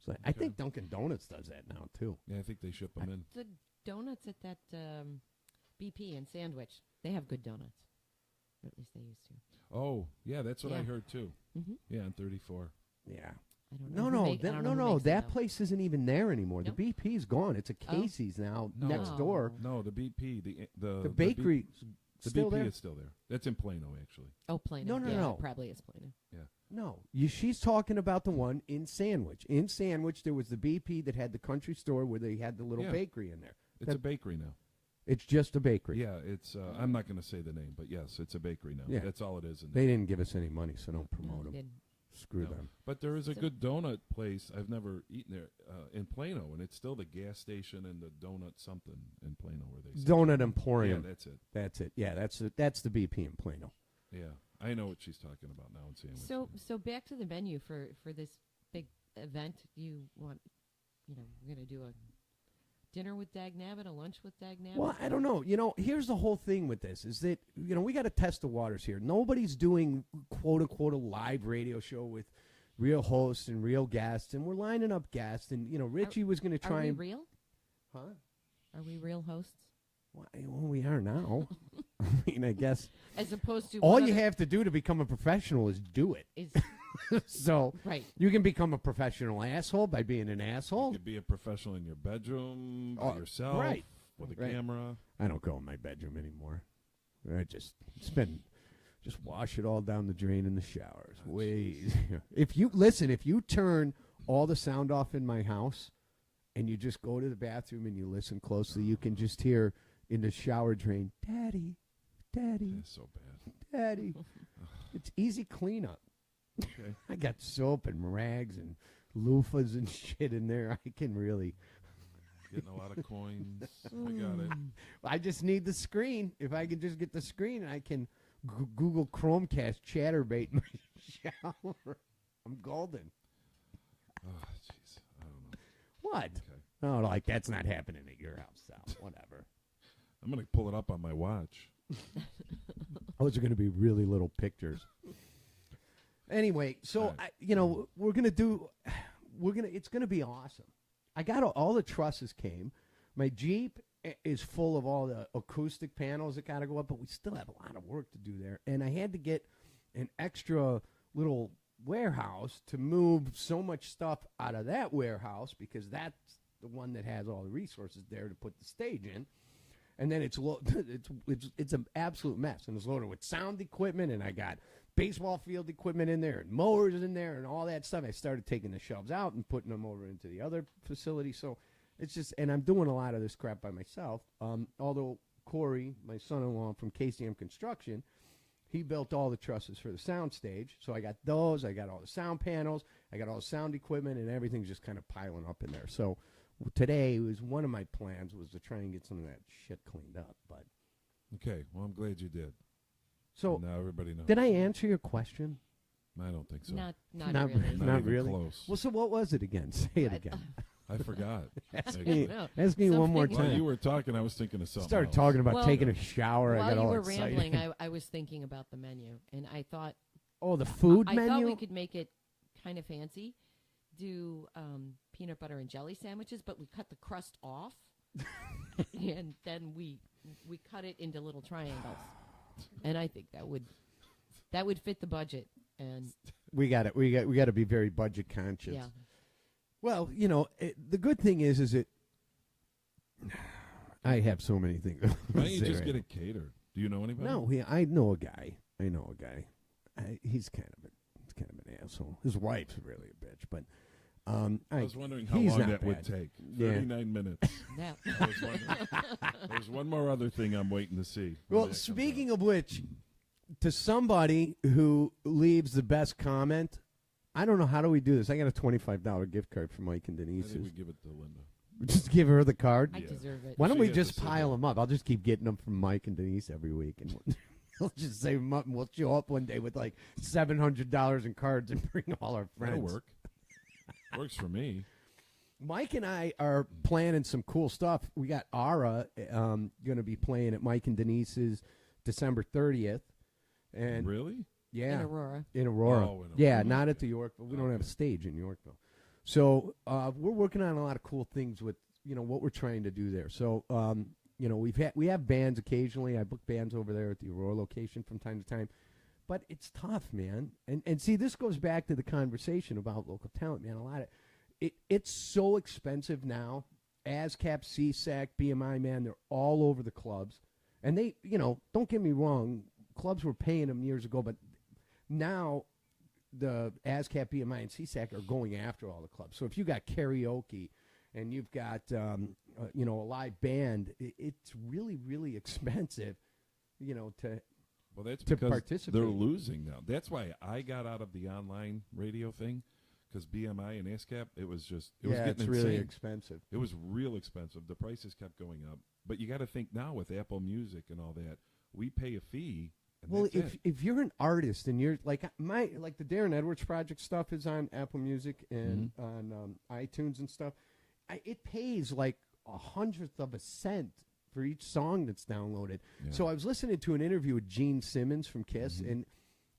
So I think Dunkin' Donuts does that now, too. Yeah, I think they ship them in. the donuts at that BP in Sandwich, they have good donuts. Or at least they used to. Oh, yeah, that's what I Yeah. heard, too. Mhm. Yeah, on 34. Yeah. I don't know. I don't know who No. makes them, That though. place isn't even there anymore. Nope. The BP's gone. It's a Oh. Casey's now No. next door. No, the BP, the bakery the still BP there? is still there. That's in Plano, actually. Oh, Plano. No, yeah, no. It probably is Plano. Yeah. No, she's talking about the one in Sandwich. In Sandwich, there was the BP that had the country store where they had the little Yeah. bakery in there. It's a bakery now. It's just a bakery. Yeah, it's. I'm not going to say the name, but yes, it's a bakery now. Yeah. That's all it is. In They didn't give us any money, so don't promote No, them. they didn't. Screw No. them. But there is a So- good donut place. I've never eaten there in Plano, and it's still the gas station and the donut something in Plano where they sell Donut it. Emporium. Yeah, that's it. That's it. Yeah, that's the BP in Plano. Yeah, I know what she's talking about now in Sandwich. So back to the menu for this big event. You want, we're going to do a dinner with Dag Nabit, a lunch with Dag Nabit? Well, I don't know. Here's the whole thing with this is that, we got to test the waters here. Nobody's doing, quote-unquote, a live radio show with real hosts and real guests, and we're lining up guests. And, Richie was going to try Are we and... real? Huh? Are we real hosts? Well, we are now. I guess. As opposed to... All you have to do to become a professional is do it. So right. You can become a professional asshole by being an asshole. You could be a professional in your bedroom by yourself, right. with a camera. I don't go in my bedroom anymore. I just wash it all down the drain in the showers. Way easier. If you turn all the sound off in my house and you just go to the bathroom and you listen closely, you can just hear in the shower drain, Daddy, Daddy. That's so bad. Daddy. It's easy cleanup. Okay. I got soap and rags and loofahs and shit in there. I can really... Getting a lot of coins. I got it. I just need the screen. If I can just get the screen, I can Google Chromecast Chatterbait in my shower. I'm golden. Oh, jeez. I don't know. What? Okay. Oh, that's not happening at your house, so whatever. I'm going to pull it up on my watch. Those are going to be really little pictures. Anyway, so right. it's going to be awesome. I got all the trusses came. My Jeep is full of all the acoustic panels that got to go up, but we still have a lot of work to do there. And I had to get an extra little warehouse to move so much stuff out of that warehouse because that's the one that has all the resources there to put the stage in. And then it's an absolute mess, and it's loaded with sound equipment, and I got baseball field equipment in there, and mowers in there, and all that stuff. I started taking the shelves out and putting them over into the other facility. So it's just, and I'm doing a lot of this crap by myself. Although Corey, my son-in-law from KCM Construction, he built all the trusses for the sound stage. So I got those, I got all the sound panels, I got all the sound equipment, and everything's just kind of piling up in there. So today was one of my plans was to try and get some of that shit cleaned up. But okay, well, I'm glad you did. So now everybody knows. Did I answer your question? I don't think so. Not really. Not Not even really. close. Well, so what was it again? Say it again. I forgot. Ask me one more time. While you were talking, I was thinking of something. Started else. talking about taking a shower. While I got you all were excited. rambling, I was thinking about the menu, and I thought, the food I menu. thought we could make it kind of fancy. Do peanut butter and jelly sandwiches, but we cut the crust off, and then we cut it into little triangles, and I think that would fit the budget. And we got it. We got to be very budget conscious. Yeah. Well, the good thing is that I have so many things. Why don't you just get it catered? Do you know anybody? No, I know a guy. He's kind of an asshole. His wife's really a bitch, but I was wondering how long that would take. 39 minutes. Yeah. There's one more other thing I'm waiting to see. Well, speaking of which, to somebody who leaves the best comment, I don't know, how do we do this? I got a $25 gift card for Mike and Denise. I think we give it to Linda. Just give her the card? I deserve it. Why don't She we gets just to sit pile there. them up? I'll just keep getting them from Mike and Denise every week. And we'll just save them up, and we'll show up one day with like $700 in cards and bring all our friends. That'll work. Works for me. Mike and I are planning some cool stuff. We got Ara going to be playing at Mike and Denise's December 30th. And Really? yeah. In Aurora. In Aurora. Oh, in Yeah, Aurora. not at the Yorkville. We don't have a stage in Yorkville. So we're working on a lot of cool things with, what we're trying to do there. So, we have bands occasionally. I book bands over there at the Aurora location from time to time. But it's tough, man. And see, this goes back to the conversation about local talent, man. A lot of it's so expensive now. ASCAP, CSAC, BMI, man, they're all over the clubs. And they, don't get me wrong, clubs were paying them years ago, but now the ASCAP, BMI, and CSAC are going after all the clubs. So if you got karaoke and you've got, a live band, it's really, really expensive, to... Well, that's to because participate. they're losing now. That's why I got out of the online radio thing, because BMI and ASCAP, it was getting it's really insane. expensive. It was real expensive. The prices kept going up. But you got to think now with Apple Music and all that, we pay a fee. And Well, that's if you're an artist and you're like the Darren Edwards Project stuff is on Apple Music and on iTunes and stuff, it pays like a hundredth of a cent for each song that's downloaded. Yeah. So I was listening to an interview with Gene Simmons from Kiss, and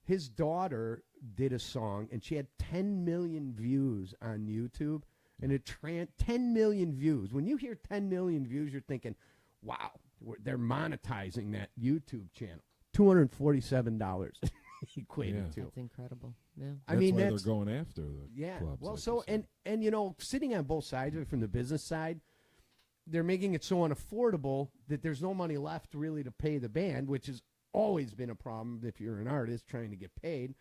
his daughter did a song, and she had 10 million views on YouTube, and 10 million views. When you hear 10 million views, you're thinking, wow, they're monetizing that YouTube channel. $247 equated to. That's incredible. Yeah. That's why they're going after the clubs. Well, like so you said. and you know, sitting on both sides of it, from the business side, they're making it so unaffordable that there's no money left really to pay the band, which has always been a problem if you're an artist trying to get paid.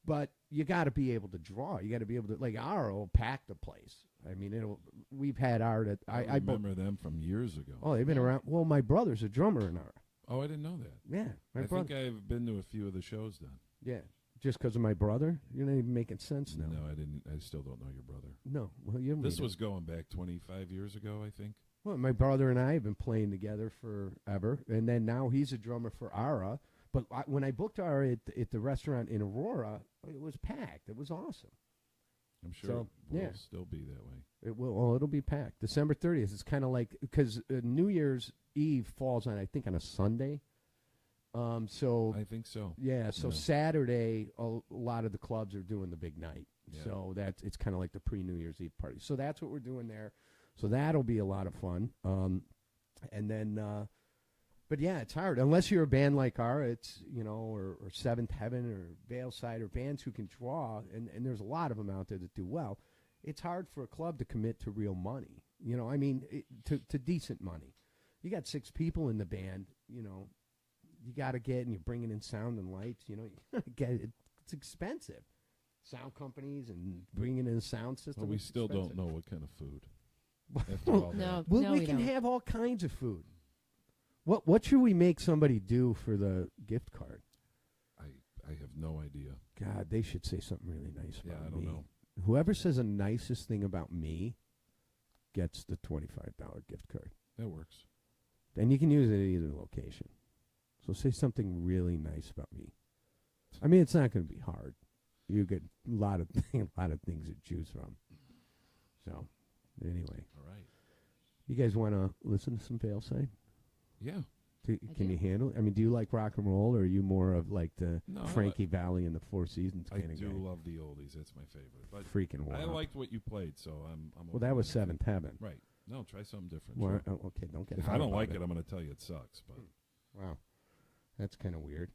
But you got to be able to draw. You got to be able to, like, Ara will pack the place. I mean, we've had Art at. I remember them from years ago. Oh, they've been around. Well, my brother's a drummer in Ara. Oh, I didn't know that. Yeah, I think I've been to a few of the shows then. Yeah, just because of my brother, you're not even making sense now. No, I didn't. I still don't know your brother. No, well, you. This was going back 25 years ago, I think. Well, my brother and I have been playing together forever, and then now he's a drummer for Ara. But when I booked Ara at the restaurant in Aurora, it was packed. It was awesome. I'm sure it will still be that way. It will. Well, it'll be packed. December 30th. It's kind of like, because New Year's Eve falls on, I think, on a Sunday. So I think so. Yeah. So Saturday, a lot of the clubs are doing the big night. Yeah. So it's kind of like the pre-New Year's Eve party. So that's what we're doing there. So that'll be a lot of fun. And then, but yeah, it's hard unless you're a band like Ara. It's, you know, or Seventh Heaven or Veilside, or bands who can draw, and there's a lot of them out there that do well. It's hard for a club to commit to real money. You know, I mean, to decent money. You got 6 people in the band. You know, you got to get, and you're bringing in sound and lights. You know, you got to get it. It's expensive. Sound companies and bringing in a sound system. Well, we still expensive. don't know what kind of food. After all that. Well, we can have all kinds of food. What should we make somebody do for the gift card? I have no idea. God, they should say something really nice about me. I don't know. Whoever says the nicest thing about me gets the $25 gift card. That works. And you can use it at either location. So say something really nice about me. I mean, it's not going to be hard. You get a lot of things to choose from. So, anyway. All right. You guys want to listen to some Veilside? Yeah. Can you handle it? I mean, do you like rock and roll, or are you more of like the Frankie Valli and the Four Seasons kind of guy? I do love the oldies. That's my favorite. But freaking wow. I liked what you played, so I'm well, that was Seventh Heaven. Right. No, try something different. Well, okay, don't get If I don't like it, I'm going to tell you it sucks. But wow. That's kind of weird.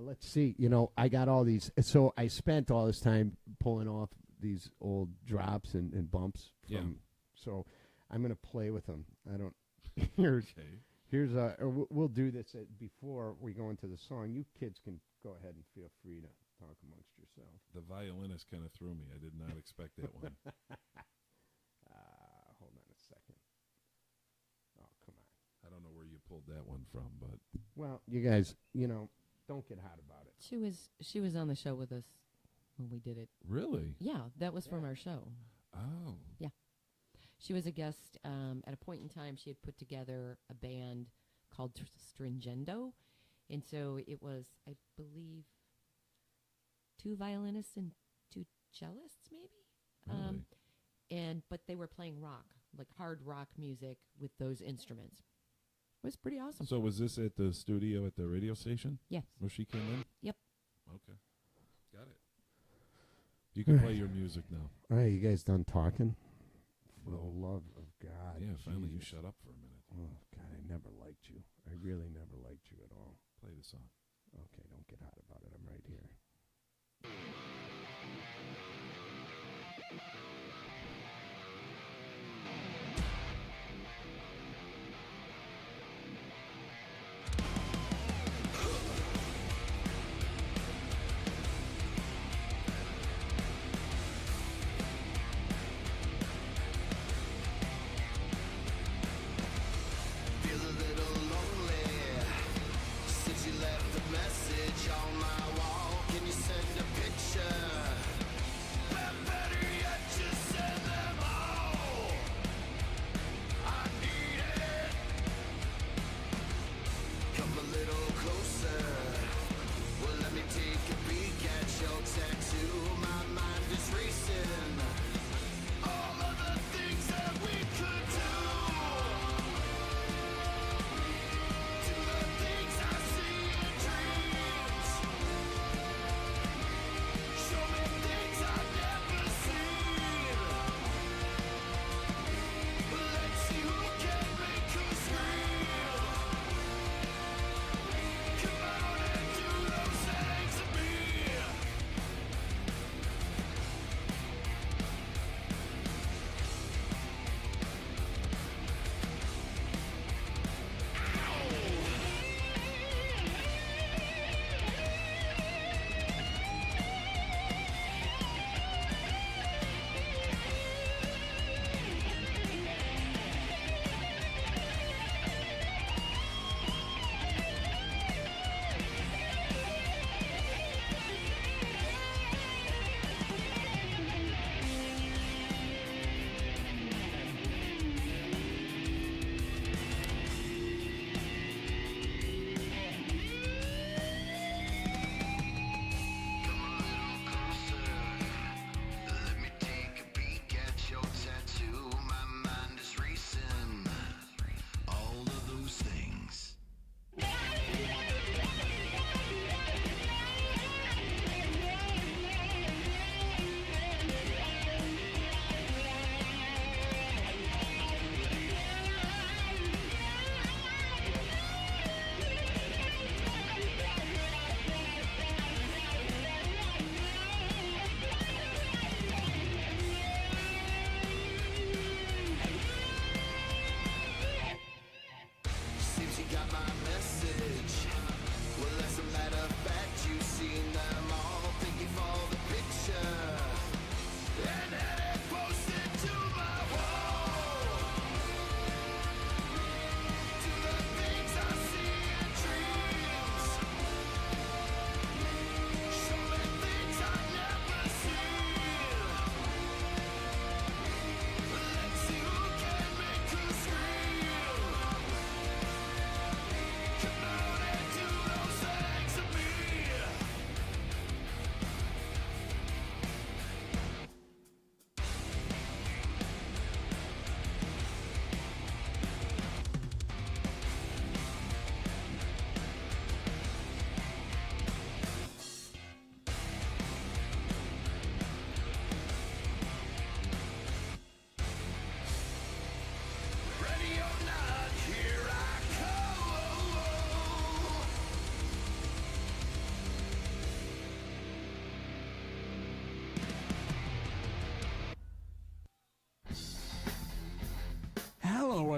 Let's see. You know, I got all these. So I spent all this time pulling off these old drops and bumps. So I'm going to play with them. I don't. Here's we'll do this before we go into the song. You kids can go ahead and feel free to talk amongst yourselves. The violinist kind of threw me. I did not expect that one. Hold on a second. Oh, come on. I don't know where you pulled that one from, but well, you guys, you know, don't get hot about it. She was on the show with us when we did it. Really? Yeah, that was from our show. Oh. Yeah. She was a guest at a point in time. She had put together a band called Stringendo. And so it was, I believe, 2 violinists and 2 cellists, maybe? Really? But they were playing rock, like hard rock music with those instruments. It was pretty awesome. So was this at the studio at the radio station? Yes. Where she came in? Yep. Okay. Got it. You can play your music now. All right, you guys done talking? For the love of God. Yeah, finally Jesus. you shut up for a minute. Oh, God, I never liked you. I really never liked you at all. Play the song. Okay, don't get hot about it. I'm right here. Feel a little lonely since you left the message on my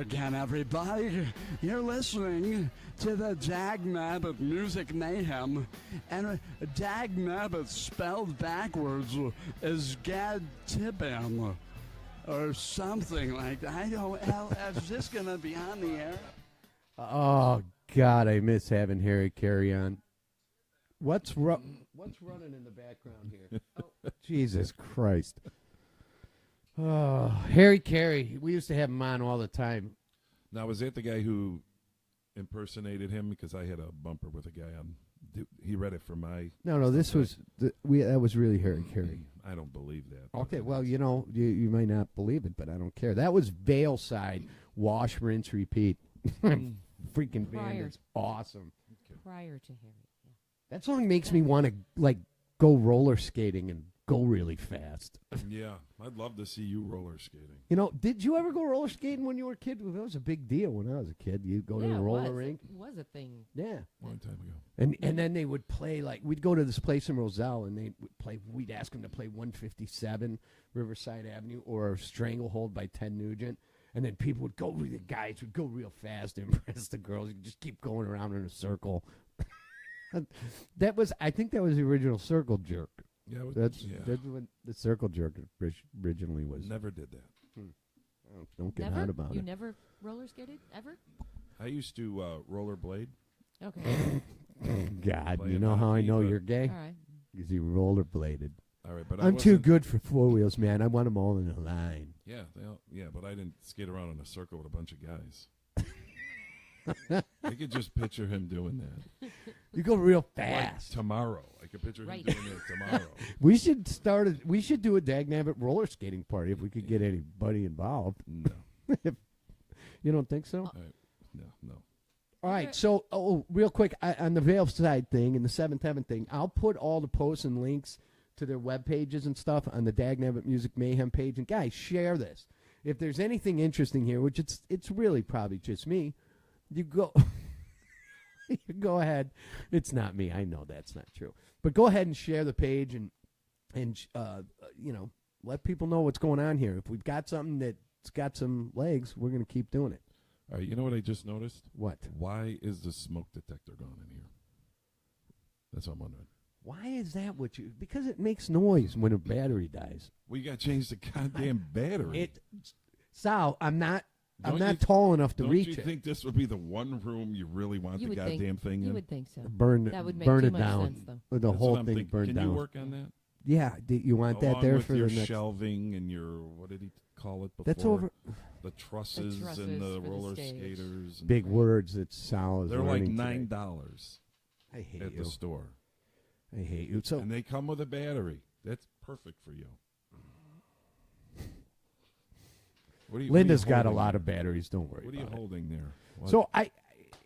again, everybody. You're listening to the Dag Nabit Music Mayhem. And Dag Nabit spelled backwards is Gad Tibam or something like that. I don't know. Is this going to be on the air? Oh, God, I miss having Harry Carey on. What's running in the background here? Oh, Jesus Christ. Oh, Harry Carey. We used to have him on all the time. Now, was that the guy who impersonated him? Because I had a bumper with a guy on. He read it for my. No. This was that was really Harry Carey. I don't believe that. Okay, well, you might not believe it, but I don't care. That was Veilside. Wash, rinse, repeat. Freaking band. It's awesome. Prior to Harry. Yeah. That song makes me want to go roller skating and go really fast. Yeah, I'd love to see you roller skating. Did you ever go roller skating when you were a kid? Well, that was a big deal when I was a kid. You'd go to the roller rink. It was a thing. Yeah. Long time ago. And then they would play, we'd go to this place in Roselle, and we'd ask them to play 157 Riverside Avenue or Stranglehold by Ted Nugent. And then the guys would go real fast to impress the girls. You'd just keep going around in a circle. I think that was the original Circle Jerk. Yeah, that's what the Circle Jerk originally was. Never did that. Don't get out about You it. never roller skated ever? I used to rollerblade. Okay. God, you know how I know you're gay? All right. Because you rollerbladed. All right, but I'm too good for four wheels, man. I want them all in a line. Yeah, but I didn't skate around in a circle with a bunch of guys. I could just picture him doing that. You go real fast. Like tomorrow. I could picture him doing that tomorrow. We should do a Dag Nabit roller skating party if we could get anybody involved. No. You don't think so? No. All right, so real quick, on the Veilside thing and the Seventh Heaven thing, I'll put all the posts and links to their web pages and stuff on the Dag Nabit Music Mayhem page. And guys, share this. If there's anything interesting here, which it's really probably just me, you go ahead. It's not me. I know that's not true. But go ahead and share the page and let people know what's going on here. If we've got something that's got some legs, we're going to keep doing it. All right, you know what I just noticed? What? Why is the smoke detector gone in here? That's what I'm wondering. Why is that because it makes noise when a battery dies. Well, you got to change the goddamn battery. Sal, I'm not tall enough to reach it. Don't you think this would be the one room you really want the goddamn thing in? You would think so. That would make too much sense, though. The whole thing burned down. Can you work on that? Yeah. You want that there for your the next shelving and your, what did he call it before? That's over. The trusses and the roller skaters. Big words that Sal is They're like learning $9 I hate at you. the store. I hate you. And they come with a battery. That's perfect for you. Linda's got a lot of batteries. Don't worry. What are you holding there? What? So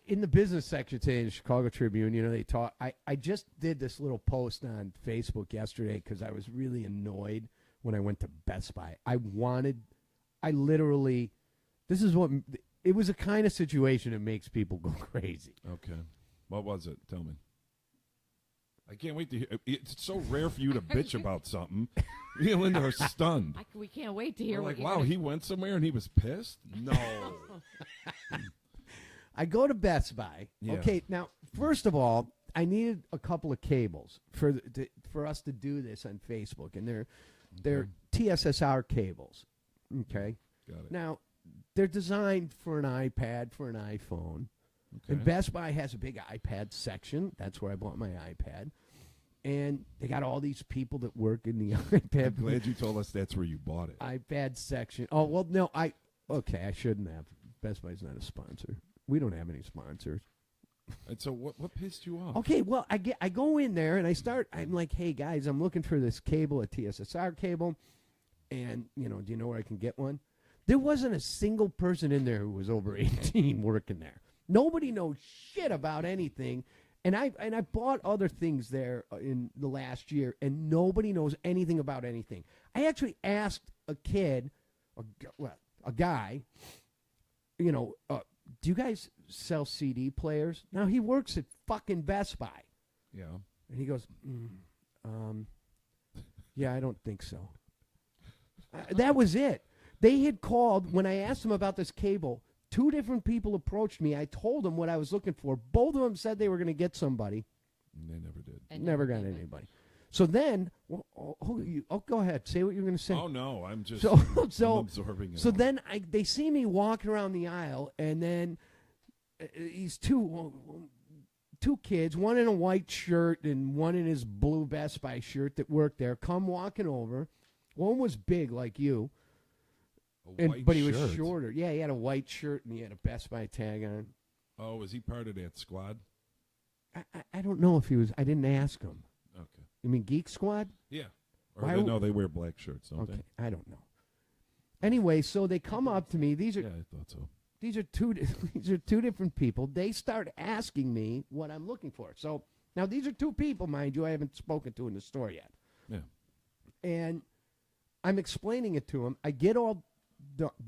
in the business section today in the Chicago Tribune, they talk. I just did this little post on Facebook yesterday because I was really annoyed when I went to Best Buy. It was a kind of situation that makes people go crazy. Okay. What was it? Tell me. I can't wait to hear. It's so rare for you to bitch about something. Me and Linda are stunned. We can't wait to hear We're what like, wow, he went somewhere and he was pissed? No. I go to Best Buy. Yeah. Okay, now, first of all, I needed a couple of cables for us to do this on Facebook, and they're TSSR cables. Okay? Got it. Now, they're designed for an iPad, for an iPhone. Okay. And Best Buy has a big iPad section. That's where I bought my iPad. And they got all these people that work in the iPad. I'm glad you told us that's where you bought it. iPad section. Oh, well, no, I shouldn't have. Best Buy's not a sponsor. We don't have any sponsors. And so what pissed you off? Okay, well, I go in there and I'm like, hey, guys, I'm looking for this cable, a TSSR cable. And, do you know where I can get one? There wasn't a single person in there who was over 18 working there. Nobody knows shit about anything. And I bought other things there in the last year, and nobody knows anything about anything. I actually asked a kid, a guy, do you guys sell CD players? Now, he works at fucking Best Buy. Yeah. And he goes, yeah, I don't think so. That was it. They had called, when I asked them about this cable, 2 different people approached me. I told them what I was looking for. Both of them said they were going to get somebody. And they never did. And Never got anybody. So then, go ahead. Say what you're going to say. Oh, no, I'm just So I'm absorbing it. So all. then they see me walking around the aisle, and then these two kids, one in a white shirt and one in his blue Best Buy shirt that worked there, come walking over. One was big like you, but he was shirt. shorter. Yeah, he had a white shirt and he had a Best Buy tag on. Oh, was he part of that squad? I don't know if he was. I didn't ask him. Okay. You mean Geek Squad? Yeah. Or no, they wear black shirts, don't Okay, I don't know. Anyway, so they come up to me. These are they? Yeah, I thought so. These are two different people. They start asking me what I'm looking for. So now these are 2 people, mind you, I haven't spoken to in the store yet. Yeah. And I'm explaining it to them. I get all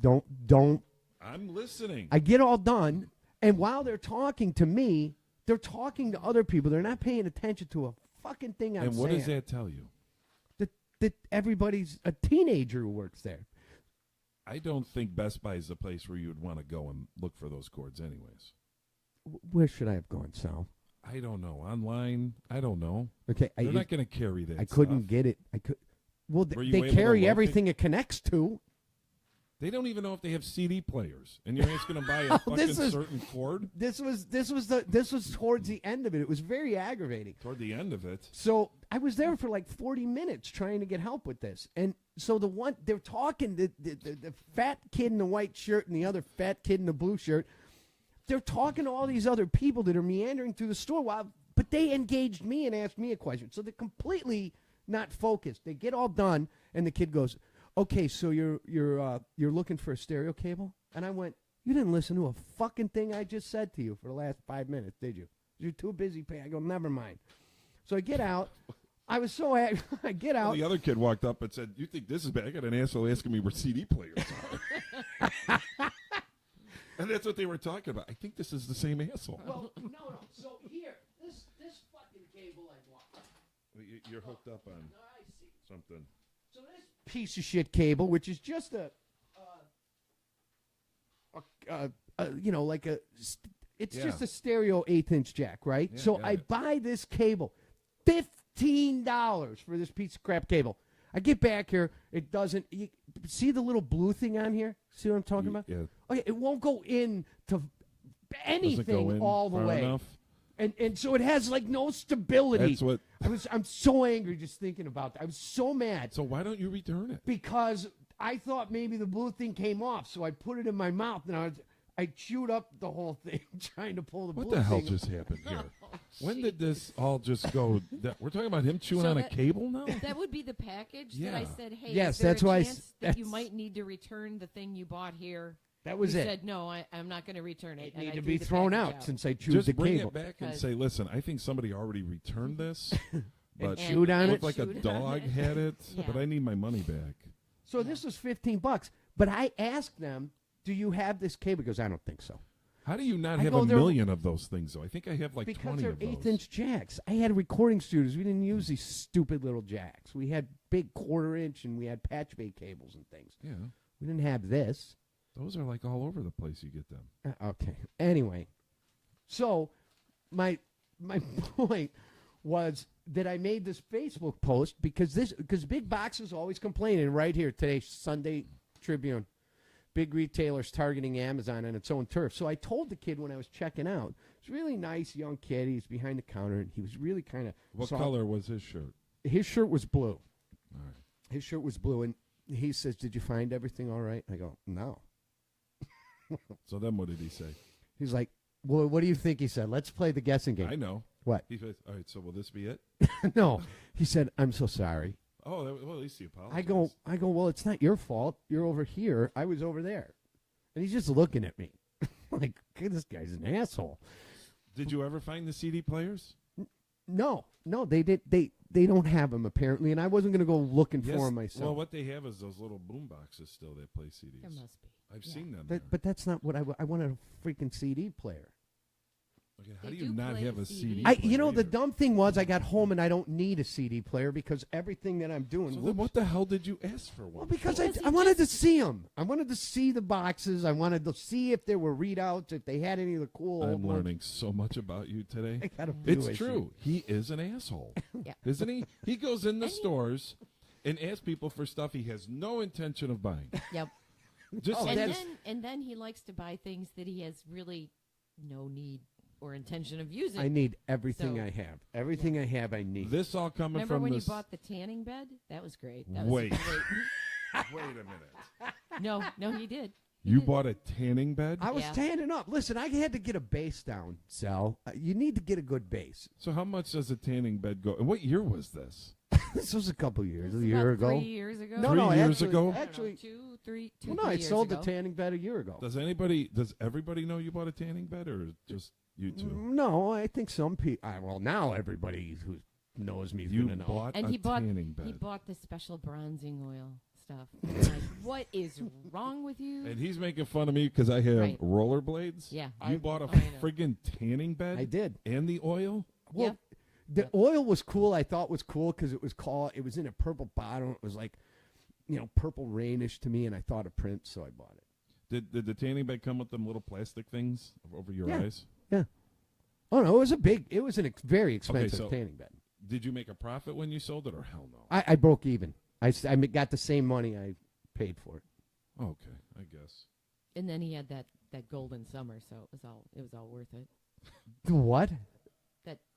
don't. I'm listening. I get all done, and while they're talking to me, they're talking to other people. They're not paying attention to a fucking thing I'm saying. And what does that tell you? That everybody's a teenager who works there. I don't think Best Buy is the place where you would want to go and look for those cords anyways. Where should I have gone, Sal? I don't know. Online? I don't know. Okay, They're not going to carry that I couldn't stuff. get it. Well, Were you they able to carry locate- everything it connects to. They don't even know if they have CD players, and you're asking them to buy a fucking certain cord? This was towards the end of it. It was very aggravating. Toward the end of it. So I was there for like 40 minutes trying to get help with this. And so they're talking, the fat kid in the white shirt and the other fat kid in the blue shirt, they're talking to all these other people that are meandering through the store, but they engaged me and asked me a question. So they're completely not focused. They get all done, and the kid goes, okay, so you're looking for a stereo cable? And I went, you didn't listen to a fucking thing I just said to you for the last 5 minutes, did you? You're too busy paying. I go, never mind. So I get out. I was so I get out. Well, the other kid walked up and said, you think this is bad? I got an asshole asking me where CD players are. And that's what they were talking about. I think this is the same asshole. Well, no. So here, this fucking cable I want. You're hooked up on something. So this piece of shit cable, which is just it's just a stereo 1/8-inch jack, right? Yeah, so got I it. buy this cable, $15 for this piece of crap cable. I get back here, it doesn't. You see the little blue thing on here? See what I'm talking about? Yeah. Okay, it won't go in to anything Doesn't go in all the far way. enough? And so it has like no stability. That's what. I'm so angry just thinking about that. I was so mad. So why don't you return it? Because I thought maybe the blue thing came off, so I put it in my mouth and I chewed up the whole thing trying to pull the blue What thing. the hell just happened here? When did this all just go? We're talking about him chewing on a cable now? That would be the package that I Yeah. said, hey, Yes, is there that's a why chance that you that's- might need to return the thing you bought here? That was you it. said, no, I'm not going to return it. It and needed I to threw be the thrown package out since I chewed Just the bring cable. it back and Because- say, listen, I think somebody already returned this, but chewed on looked it. like a Chewed on dog it. had it, Yeah. but I need my money back. So this was $15. But I asked them, do you have this cable? Because I don't think so. How do you not I have go a there- million of those things, though? I think I have like Because 20 they're of those. 1/8-inch jacks. I had recording studios. We didn't use these stupid little jacks. We had big 1/4-inch and we had patch bay cables and things. Yeah. We didn't have this. Those are like all over the place you get them. Okay. Anyway, so my point was that I made this Facebook post because Big Box is always complaining right here today, Sunday Tribune. Big retailers targeting Amazon on its own turf. So I told the kid when I was checking out, he's a really nice young kid. He's behind the counter, and he was really kind of What color was his shirt? His shirt was blue. All right. His shirt was blue, and he says, "Did you find everything all right?" I go, "No." So then what did he say? He's like, "Well, what do you think?" He said, "Let's play the guessing game." I know. What? He says, all right, so will this be it? No. He said, "I'm so sorry." Oh, well, at least he apologized. I go, "Well, it's not your fault. You're over here. I was over there." And he's just looking at me like, "Okay, this guy's an asshole." Did you ever find the CD players? No, they did. They don't have them apparently, and I wasn't going to go looking for them myself. Well, what they have is those little boom boxes still that play CDs. There must be. I've seen them. But that's not what I wanted. A freaking CD player. Okay, how They do you do not play have a CD. CD? I, player you know, the either? dumb thing was I got home and I don't need a CD player because everything that I'm doing. So then what the hell did you ask for one? Well, because for? I wanted to see them. I wanted to see the boxes. I wanted to see if there were readouts, if they had any of the cool. I'm old ones. learning so much about you today. I got a few It's issues. true. He is an asshole, Yeah. isn't he? He goes in the stores and asks people for stuff he has no intention of buying. Yep. Just Oh, like And then he likes to buy things that he has really no need or intention of using. I need everything So- I have. Everything I have, I need. this all coming Remember from when this. you bought the tanning bed? That was great. That Wait. Was great. Wait a minute. No, he did. You bought a tanning bed? I was Yeah. tanning up. Listen, I had to get a base down, Sal. You need to get a good base. So how much does a tanning bed go? And what year was this? This was a couple years, a About year ago. 3 years ago. No, 3 no, years actually, ago? I don't know, Actually, 2, 3, 2, well, no, 3 I years sold ago. the tanning bed a year ago. Does everybody know you bought a tanning bed, or just you two? No, I think some people. Well, now everybody who knows me is You gonna know. bought And a he bought tanning bed. he bought the special bronzing oil stuff. I'm like, what is wrong with you? And he's making fun of me because I have Right. rollerblades. Yeah. You bought a I know. friggin' tanning bed? I did. And the oil? Well, Yep. the oil was cool. I thought was cool because it was in a purple bottle. It was like, purple rainish to me, and I thought of Prince, so I bought it. Did the tanning bed come with them little plastic things over your Yeah. eyes? Yeah. Oh no, it was a very expensive so- tanning bed. Did you make a profit when you sold it, or hell no? I broke even. I got the same money I paid for it. Okay, I guess. And then he had that golden summer, so it was all worth it. What?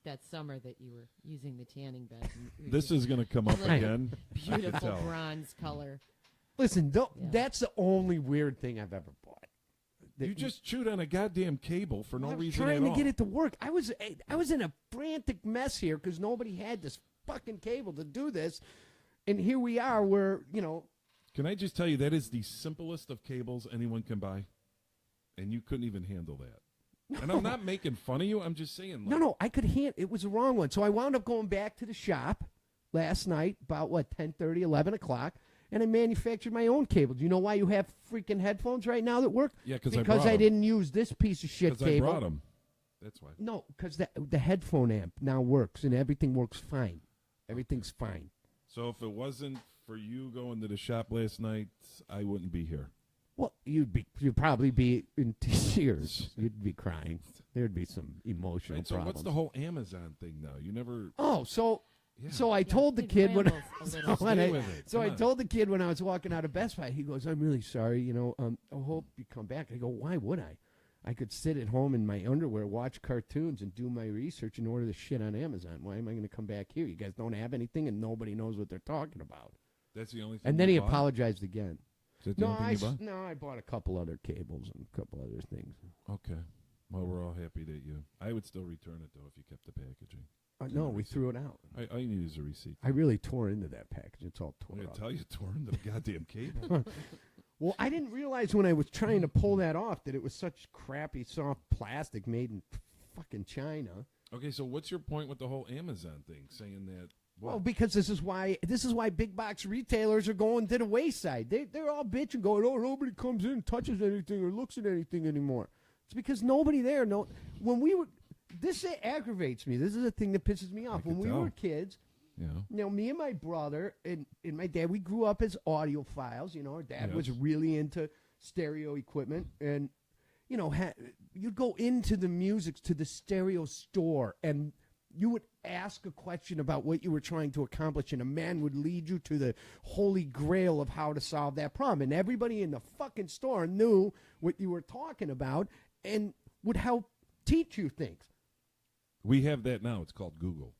That summer that you were using the tanning bed. and This is going to come up Like, again. I can beautiful tell. bronze color. Listen, Yeah. that's the only weird thing I've ever bought. You just chewed on a goddamn cable for no I was reason trying at to all. get it to work. I was in a frantic mess here because nobody had this fucking cable to do this, and here we are. Where Can I just tell you, that is the simplest of cables anyone can buy, and you couldn't even handle that. And I'm not making fun of you. I'm just saying. Like, no, I could hand. It was the wrong one, so I wound up going back to the shop last night about 10:30, 11 o'clock. And I manufactured my own cable. Do you know why you have freaking headphones right now that work? Yeah, because I didn't use this piece of shit Because cable. I brought them. That's why. No, because the headphone amp now works and everything works fine. Everything's fine. So if it wasn't for you going to the shop last night, I wouldn't be here. Well, you'd probably be in tears. You'd be crying. There'd be some emotional Right, so problems. what's the whole Amazon thing now? You never. Oh, Yeah. so I told the it kid when rambles a little. Stay with it. So Come I on. told the kid when I was walking out of Best Buy, he goes, "I'm really sorry, I hope you come back." I go, "Why would I? I could sit at home in my underwear, watch cartoons, and do my research and order the shit on Amazon. Why am I going to come back here? You guys don't have anything, and nobody knows what they're talking about." That's the only thing. And then you he bought? apologized again. Is that the No, only thing you bought? I bought a couple other cables and a couple other things. Okay. Well, we're all happy that you. I would still return it though if you kept the packaging. No, we threw it out. All you need is a receipt. I really tore into that package. It's all I'm tore gonna up. tell you, tore into the goddamn cable. Well, I didn't realize when I was trying to pull that off that it was such crappy soft plastic made in fucking China. Okay, so what's your point with the whole Amazon thing? Saying that. What? Well, because this is why big box retailers are going to the wayside. They're all bitching, going, "Oh, nobody comes in, touches anything, or looks at anything anymore." It's because nobody there. When we were, this aggravates me. This is a thing that pisses me off. can When we tell. were kids, Yeah. me and my brother and my dad, we grew up as audiophiles. Our dad was Yes. really into stereo equipment, and you'd go into the stereo store, and you would ask a question about what you were trying to accomplish, and a man would lead you to the holy grail of how to solve that problem. And everybody in the fucking store knew what you were talking about and would help teach you things. We have that now. It's called Google.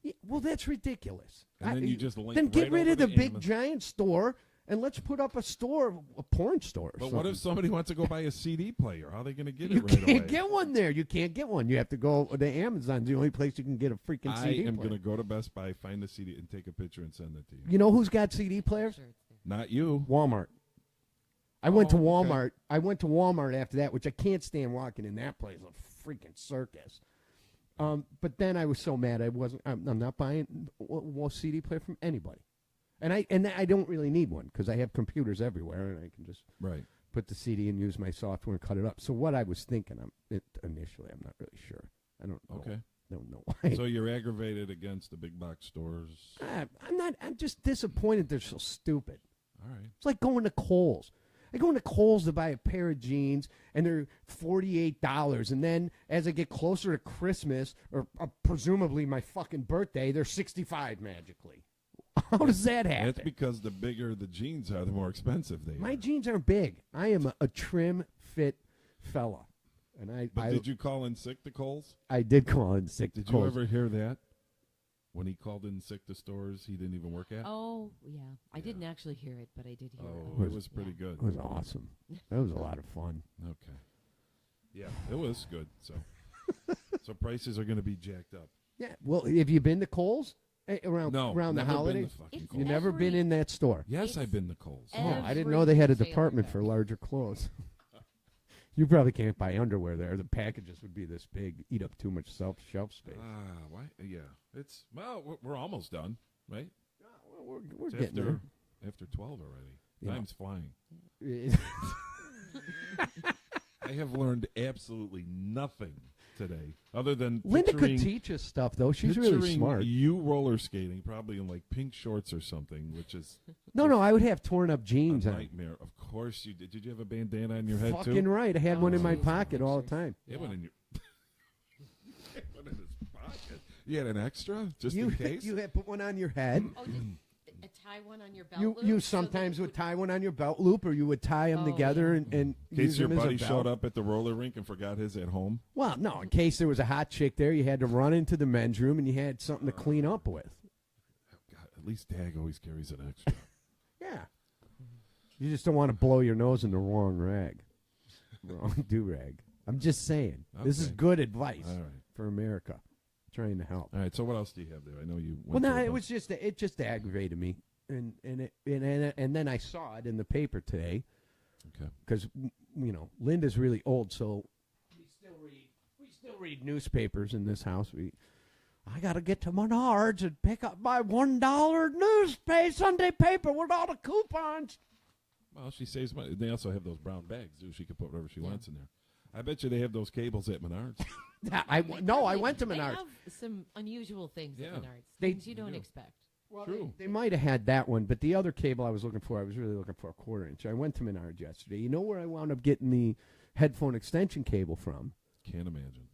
Yeah, well, that's ridiculous. And then you just link then get right rid over of the to big Amazon. giant store and let's put up a porn store. Or But what if something. somebody wants to go buy a CD player? How are they going to get You it right can't away? get one there. You can't get one. You have to go to Amazon. The only place you can get a freaking I CD am player. going to go to Best Buy, find the CD, and take a picture and send it to you. You know who's got CD players? Sure, it's there. Not you. Walmart. I went to Oh, okay. Walmart. I went to Walmart after that, which I can't stand walking in that place. A freaking circus. But then I was so mad. I'm not buying a CD player from anybody. And I don't really need one because I have computers everywhere and I can just Right. put the CD and use my software and cut it up. So what I was thinking, initially, I'm not really sure. I don't know. Okay. Don't know why. So you're aggravated against the big box stores. I'm not. I'm just disappointed they're so stupid. All right. It's like going to Kohl's. I go into Kohl's to buy a pair of jeans, and they're $48. And then as I get closer to Christmas, or presumably my fucking birthday, they're $65 magically. How does that happen? That's because the bigger the jeans are, the more expensive they are. My jeans aren't big. I am a trim, fit fella. And But did you call in sick to Kohl's? I did call in sick to Did Kohl's. you ever hear that? When he called in sick to stores he didn't even work at? Oh, yeah. I didn't actually hear it, but I did hear Oh, it. it was pretty good. It was awesome. That was a lot of fun. Okay. Yeah, it was good. So, so prices are going to be jacked up. Yeah. Well, have you been to Kohl's around No, around the never been holidays? to fucking You've Kohl's. never been in that store? Yes, I've been to Kohl's. Oh, I didn't know they had a retailer department does. for larger clothes. You probably can't buy underwear there. The packages would be this big, eat up too much shelf space. Why? Yeah, it's we're almost done, right? We're It's getting after, after 12 already. Yeah. Time's flying. there. I have learned absolutely nothing today, other than Linda could picturing- teach us stuff, though. She's really picturing smart. You roller skating, probably in like pink shorts or something, which is No, I would have torn up a jeans on. nightmare. Of course you did. Did you have a bandana on your head Fucking too? right. I had one in my Oh, pocket all the time. It went in your. It went in his pocket. You had an extra just You in case. you had put one on your head. Oh, just tie one on your belt You loop you so that sometimes it would tie one on your belt loop, or you would tie them Oh, together yeah. and in case use your them as a buddy belt. showed up at the roller rink and forgot his at home. Well, no, in case there was a hot chick there, you had to run into the men's room and you had something to clean up with. God, at least Dag always carries an extra. Yeah. You just don't want to blow your nose in the wrong rag. Wrong do-rag. I'm just saying. This is Okay. good advice All right. for America. Trying to help. All right. So what else do you have there? I know you. Well, went no, through a it bunch. was just it just aggravated me, and then I saw it in the paper today. Okay. Because Linda's really old, so we still read newspapers in this house. I got to get to Menards and pick up my $1 Sunday paper with all the coupons. Well, she saves money. They also have those brown bags, too. She can put whatever she wants in there. I bet you they have those cables at Menards. I went to They Menards. have some unusual things Yeah. at Menards. They- Things you don't do. expect. Well, True. They might have had that one, but the other cable I was looking for, I was really looking for a 1/4 inch. I went to Menards yesterday. You know where I wound up getting the headphone extension cable from? Can't imagine.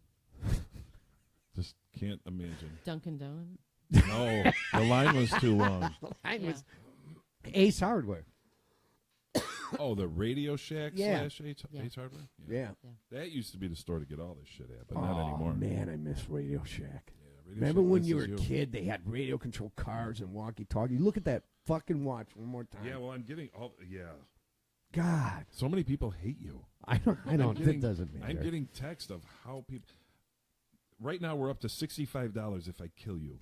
Just can't imagine. Dunkin' Donuts. No, the line was too long. Mine Yeah. was Ace Hardware. Oh, the Radio Shack Yeah. / Ace Hardware? Yeah. That used to be the store to get all this shit at, but not Oh, anymore. man, I miss Radio Shack. Yeah, Radio Remember Shack when you were misses a kid, they had radio control cars and walkie-talkie. Look at that fucking watch one more time. Yeah, well, I'm getting all. Yeah. God. So many people hate you. I don't, it doesn't matter. I'm getting text of how people. Right now, we're up to $65 if I kill you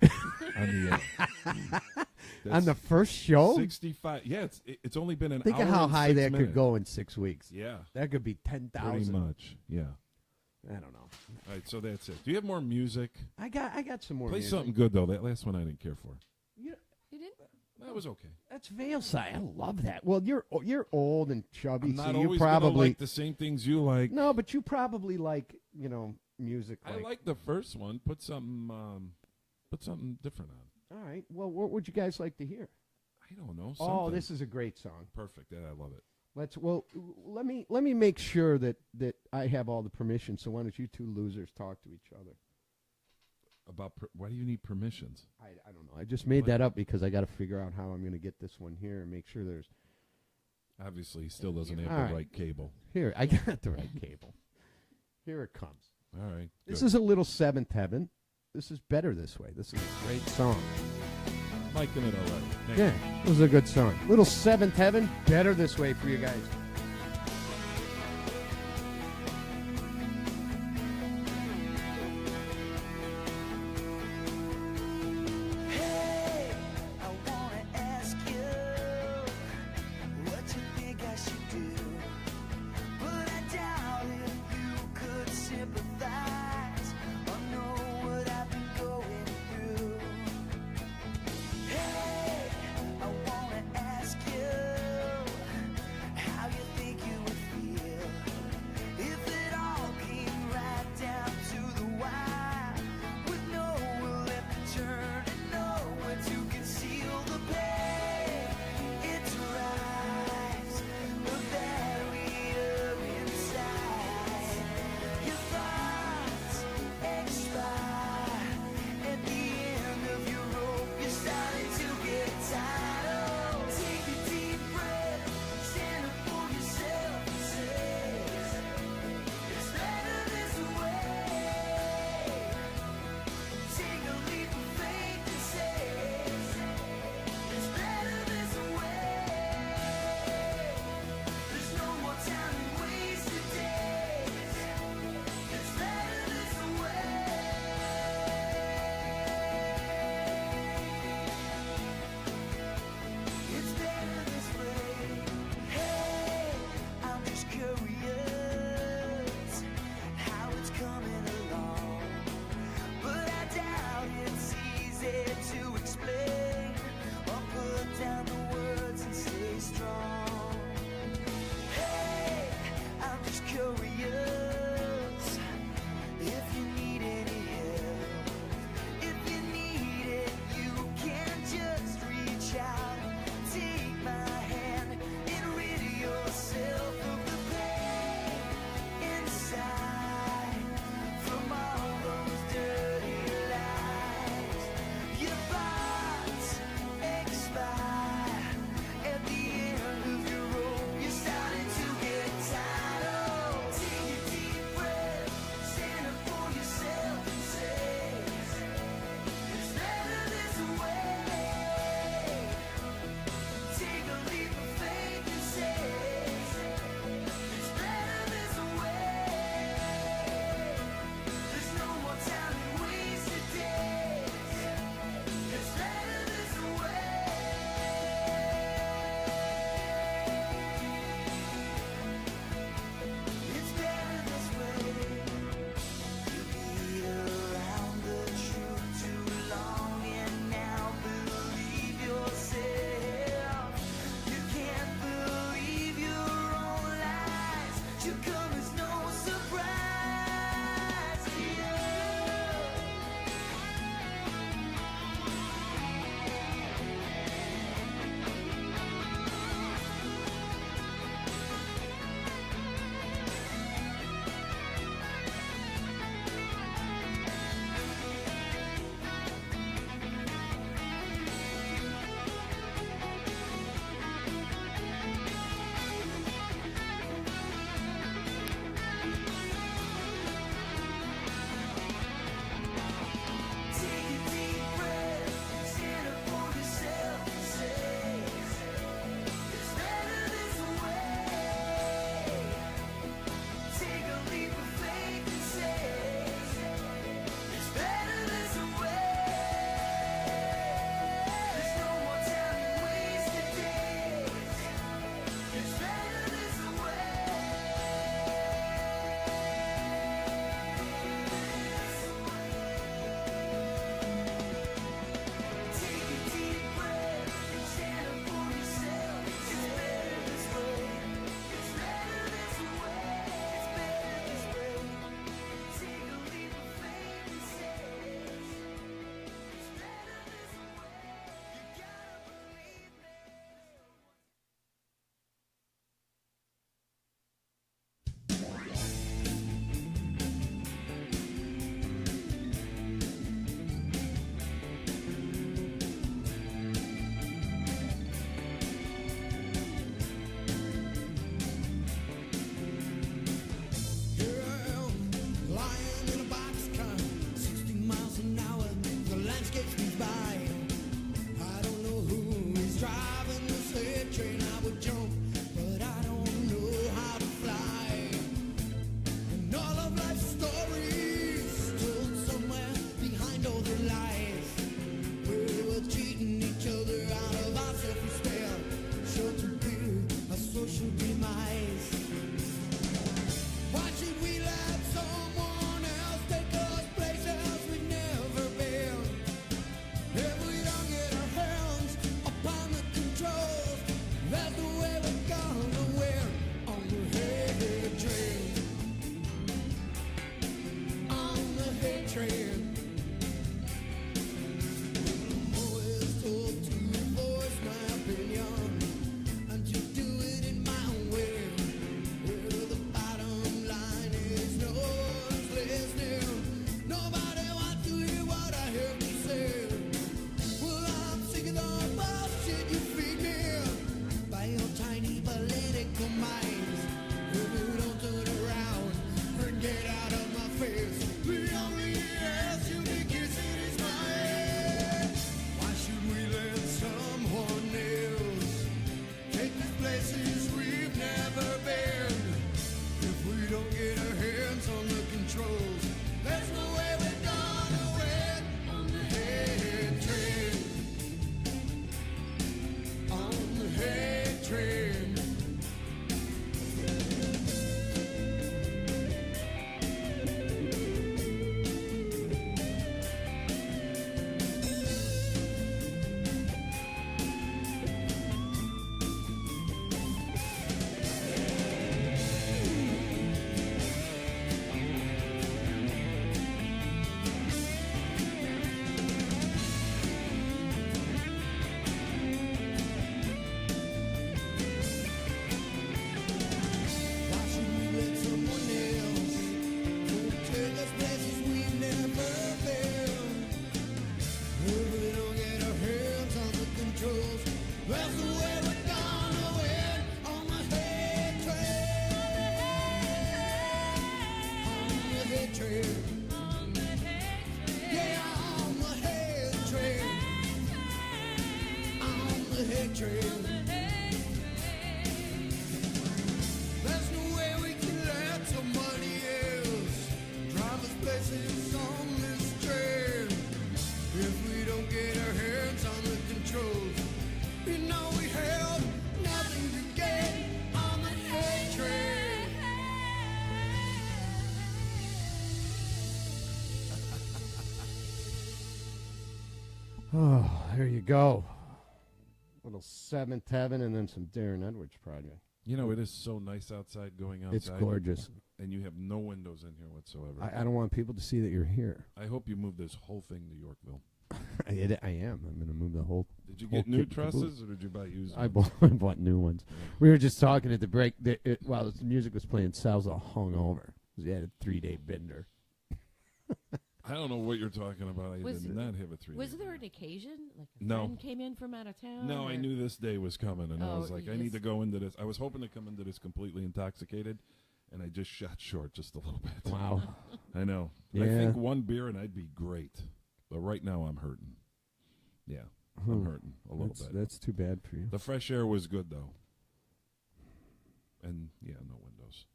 on the air. On the first show? 65. Yeah, it's only been an Think hour of how and high 6 that minutes. could go in 6 weeks. Yeah. That could be 10,000. Pretty much. Yeah. I don't know. All right, so that's it. Do you have more music? I got some more Play music. something good, though. That last one I didn't care for. You didn't? That was okay. That's Veilside. I love that. Well, you're old and chubby, I'm not so you always gonna probably like the same things you like. No, but you probably like, music. I like the first one. Put something different on. All right. Well, what would you guys like to hear? I don't know. Oh, something. this is a great song. Perfect. Yeah, I love it. Let me make sure that I have all the permission. So why don't you two losers talk to each other? Why do you need permissions? I don't know. I just made that up because I got to figure out how I'm going to get this one here and make sure there's. Obviously, he still doesn't have All the right. right cable. Here, I got the right cable. Here it comes. All right. This good. is a little Seventh Heaven. This is Better This Way. This is a great song. Liking it already. Thank Yeah, you. this is a good song. Little Seventh Heaven, Better This Way for you guys. Hey, I wanna ask you what you think I should do, but I doubt if you could sympathize or know what I've been going through. Hey, I wanna ask you how the hate train. There's no way we can let somebody else drive us places on this train. If we don't get our hands on the controls, you know we have nothing to gain on the hate train. Oh, there you go. Little Seventh Heaven and then some Darren Edwards project. You know, it is so nice outside going outside. It's gorgeous. And you have no windows in here whatsoever. I don't want people to see that you're here. I hope you move this whole thing to Yorkville. I am. I'm going to move the whole. Did you whole get new kit and trusses caboodle. or did you buy used I ones? bought new ones. We were just talking at the break. While the music was playing, Sal's all hungover. He had a 3-day bender. I don't know what you're talking about. I did not have a 3-day. Was there an occasion? Like a No. friend came in from out of town? No, or? I knew this day was coming, and I Oh, was like, you I need to just- go into this. I was hoping to come into this completely intoxicated, and I just shot short just a little bit. Wow. I know. Yeah. I think one beer and I'd be great, but right now I'm hurting. Yeah, I'm hurting a little bit. That's too bad for you. The fresh air was good, though. And, yeah, no windows.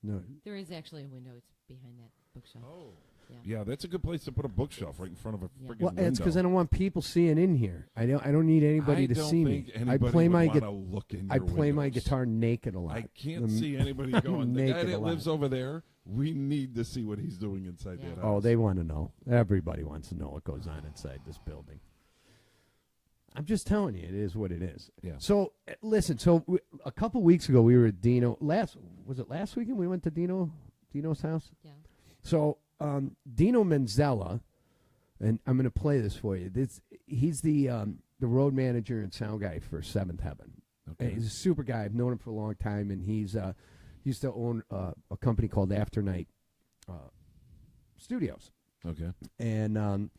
No. There is actually a window. It's behind that bookshelf. Oh. Yeah. Yeah, that's a good place to put a bookshelf right in front of a friggin' Well, window. it's because I don't want people seeing in here. I don't need anybody to see me. I play my look in I your play my windows. guitar naked a lot. I can't see anybody going, the naked guy a that lot. lives over there, we need to see what he's doing inside that house. Oh, they want to know. Everybody wants to know what goes on inside this building. I'm just telling you, it is what it is. Yeah. So, listen, a couple weeks ago, we were at Dino. Was it last weekend we went to Dino's house? Yeah. So, Dino Manzella, and I'm going to play this for you. He's the road manager and sound guy for Seventh Heaven. Okay. And he's a super guy. I've known him for a long time, and he used to own a company called Afternight Studios. Okay. And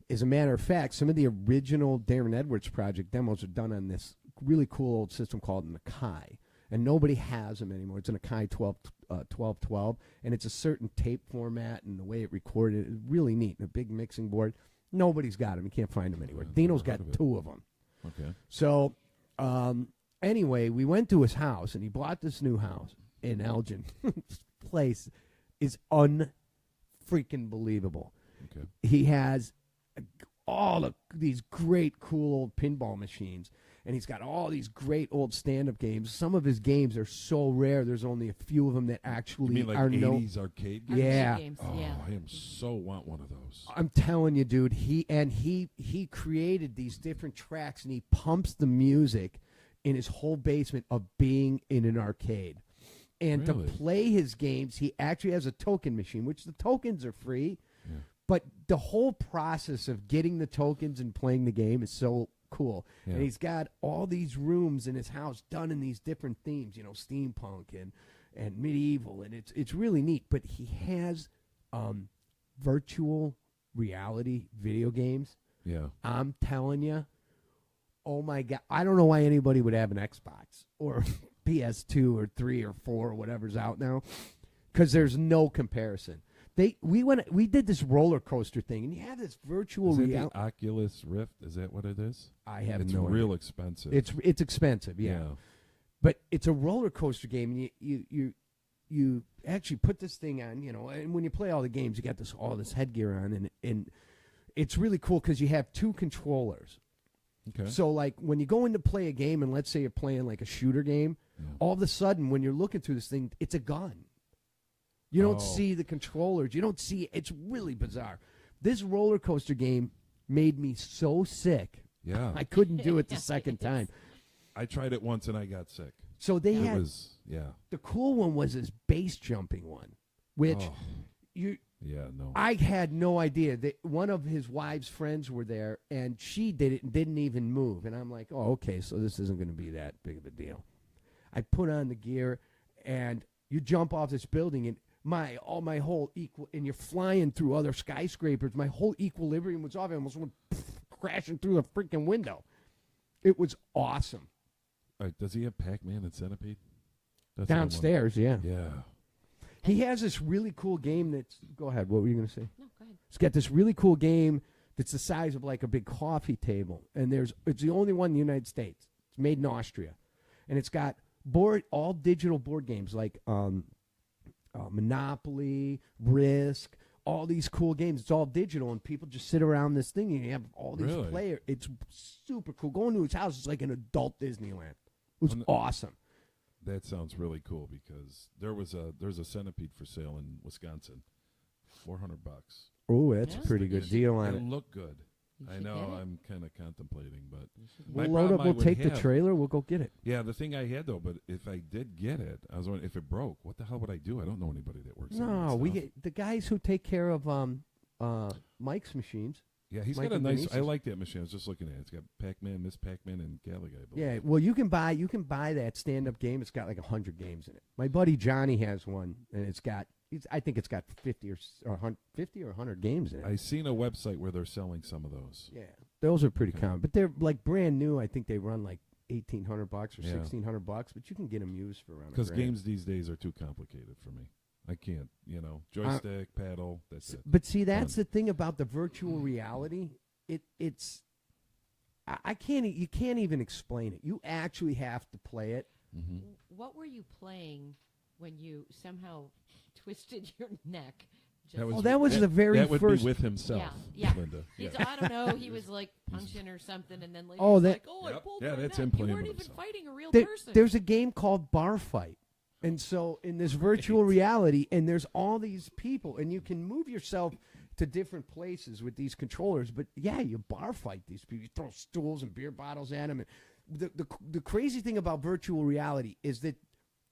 as a matter of fact, some of the original Darren Edwards project demos are done on this really cool old system called an Akai. And nobody has them anymore. It's an Akai 1212, and it's a certain tape format, and the way it recorded is really neat. And a big mixing board. Nobody's got them. You can't find them anywhere. Dino's got 2 of them. Okay. So, anyway, we went to his house, and he bought this new house in Elgin. This place is unfreaking believable. Okay. He has all of these great, cool old pinball machines, and he's got all these great old stand-up games. Some of his games are so rare. There's only a few of them that actually You mean like are 80s arcade games? Yeah. Games, Oh, yeah. I am so want one of those. I'm telling you, dude. He created these different tracks, and he pumps the music in his whole basement of being in an arcade. And Really? to play his games, he actually has a token machine, which the tokens are free. Yeah. But the whole process of getting the tokens and playing the game is so cool. Yeah. And he's got all these rooms in his house done in these different themes, steampunk and medieval, and it's really neat. But he has virtual reality video games. Yeah. I'm telling you, oh my God, I don't know why anybody would have an Xbox or PS2 or 3 or 4 or whatever's out now, because there's no comparison. We did this roller coaster thing, and you have this virtual Is it reality. the Oculus Rift? Is that what it is? I have It's no real idea. expensive. It's expensive, yeah. But it's a roller coaster game, and you actually put this thing on, and when you play all the games, you got all this headgear on, and it's really cool because you have 2 controllers. Okay. So, like, when you go in to play a game, and let's say you're playing, like, a shooter game, all of a sudden, when you're looking through this thing, it's a gun. You don't see the controllers. You don't see – it's really bizarre. This roller coaster game made me so sick. Yeah. I couldn't do it the second time. I tried it once and I got sick. So they It had was, yeah. the cool one was this base jumping one, which Oh. Yeah, no. I had no idea that one of his wife's friends were there, and she did it and didn't even move. And I'm like, oh, okay, so this isn't going to be that big of a deal. I put on the gear, and you jump off this building, and my whole and you're flying through other skyscrapers. My whole equilibrium was off. I almost went crashing through a freaking window. It was awesome. All right, does he have Pac-Man and Centipede? That's what I Downstairs, yeah. wanted. Yeah. He has this really cool game that's... Go ahead. What were you going to say? No, go ahead. He's got this really cool game that's the size of like a big coffee table, and it's the only one in the United States. It's made in Austria, and it's got all digital board games like Monopoly, Risk, all these cool games. It's all digital, and people just sit around this thing, and you have all these players. It's super cool. Going to his house is like an adult Disneyland. It was awesome. That sounds really cool because there's a centipede for sale in Wisconsin, $400. Oh, that's a pretty good deal on it. It looked good. I know. I'm kind of contemplating, but we'll load up. We'll take the trailer. We'll go get it. Yeah, the thing I had though, but if I did get it, I was wondering if it broke. What the hell would I do? I don't know anybody that works. No, we get the guys who take care of Mike's machines. Yeah, he's got a nice. I like that machine. I was just looking at it. It's got Pac-Man, Miss Pac-Man, and Galaga. Yeah, well, you can buy that stand-up game. It's got like 100 games in it. My buddy Johnny has one, and it's got. I think it's got 50 or 100 games in it. I seen a website where they're selling some of those. Yeah, those are pretty common, but they're like brand new. I think they run like $1,800 or $1,600, but you can get them used for around. Because games these days are too complicated for me. I can't, joystick, paddle. That's it. But see, that's the thing about the virtual reality. It's I can't. You can't even explain it. You actually have to play it. Mm-hmm. What were you playing when you somehow twisted your neck? That was the very first. That would be with himself, Linda. Yeah. I don't know. He was like punching or something, and then later I pulled my that's neck. him playing You weren't with even himself. fighting a real person. There's a game called Bar Fight. And so in this virtual reality, and there's all these people, and you can move yourself to different places with these controllers. But, yeah, you bar fight these people. You throw stools and beer bottles at them. And the crazy thing about virtual reality is that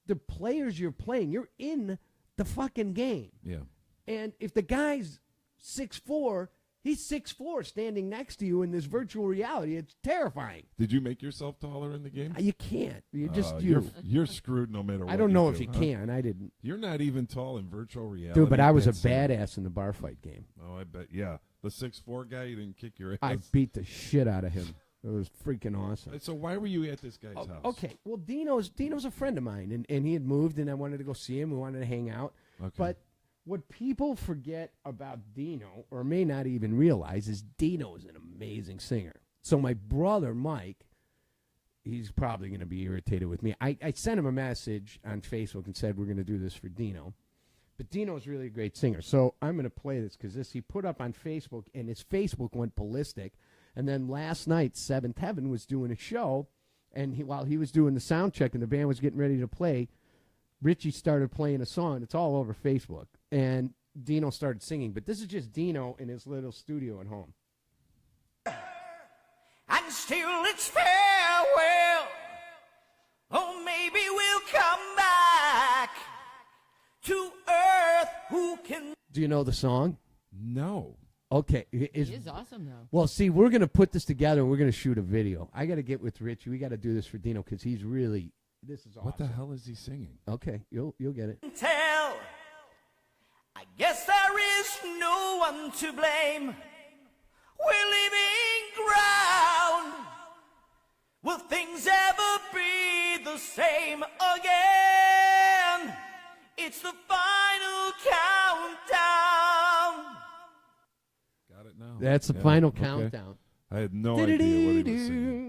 the players you're playing, you're in the fucking game. Yeah. And if the guy's 6'4", he's 6'4", standing next to you in this virtual reality. It's terrifying. Did you make yourself taller in the game? You can't. You're screwed no matter what. I don't know if do, you can. I didn't. You're not even tall in virtual reality. Dude, but I was a badass in the bar fight game. Oh, I bet. Yeah. The 6'4" guy, you didn't kick your ass. I beat the shit out of him. It was freaking awesome. So why were you at this guy's house? Okay. Well, Dino's a friend of mine, and he had moved, and I wanted to go see him. We wanted to hang out. Okay. But what people forget about Dino, or may not even realize, is Dino is an amazing singer. So my brother, Mike, he's probably going to be irritated with me. I sent him a message on Facebook and said, we're going to do this for Dino. But Dino's really a great singer. So I'm going to play this because he put up on Facebook, and his Facebook went ballistic. And then last night, Seventh Heaven was doing a show, and while he was doing the sound check and the band was getting ready to play, Richie started playing a song. It's all over Facebook. And Dino started singing. But this is just Dino in his little studio at home. And still it's farewell. Oh, maybe we'll come back to earth. Who can... Do you know the song? No. Okay. It is awesome, though. Well, see, we're going to put this together, and we're going to shoot a video. I got to get with Richie. We got to do this for Dino because he's really... This is awesome. What the hell is he singing? Okay, you'll get it. Tell, I guess there is no one to blame. We're living ground. Will things ever be the same again? It's the final countdown. Got it now. That's the final countdown. I had no idea what he was singing.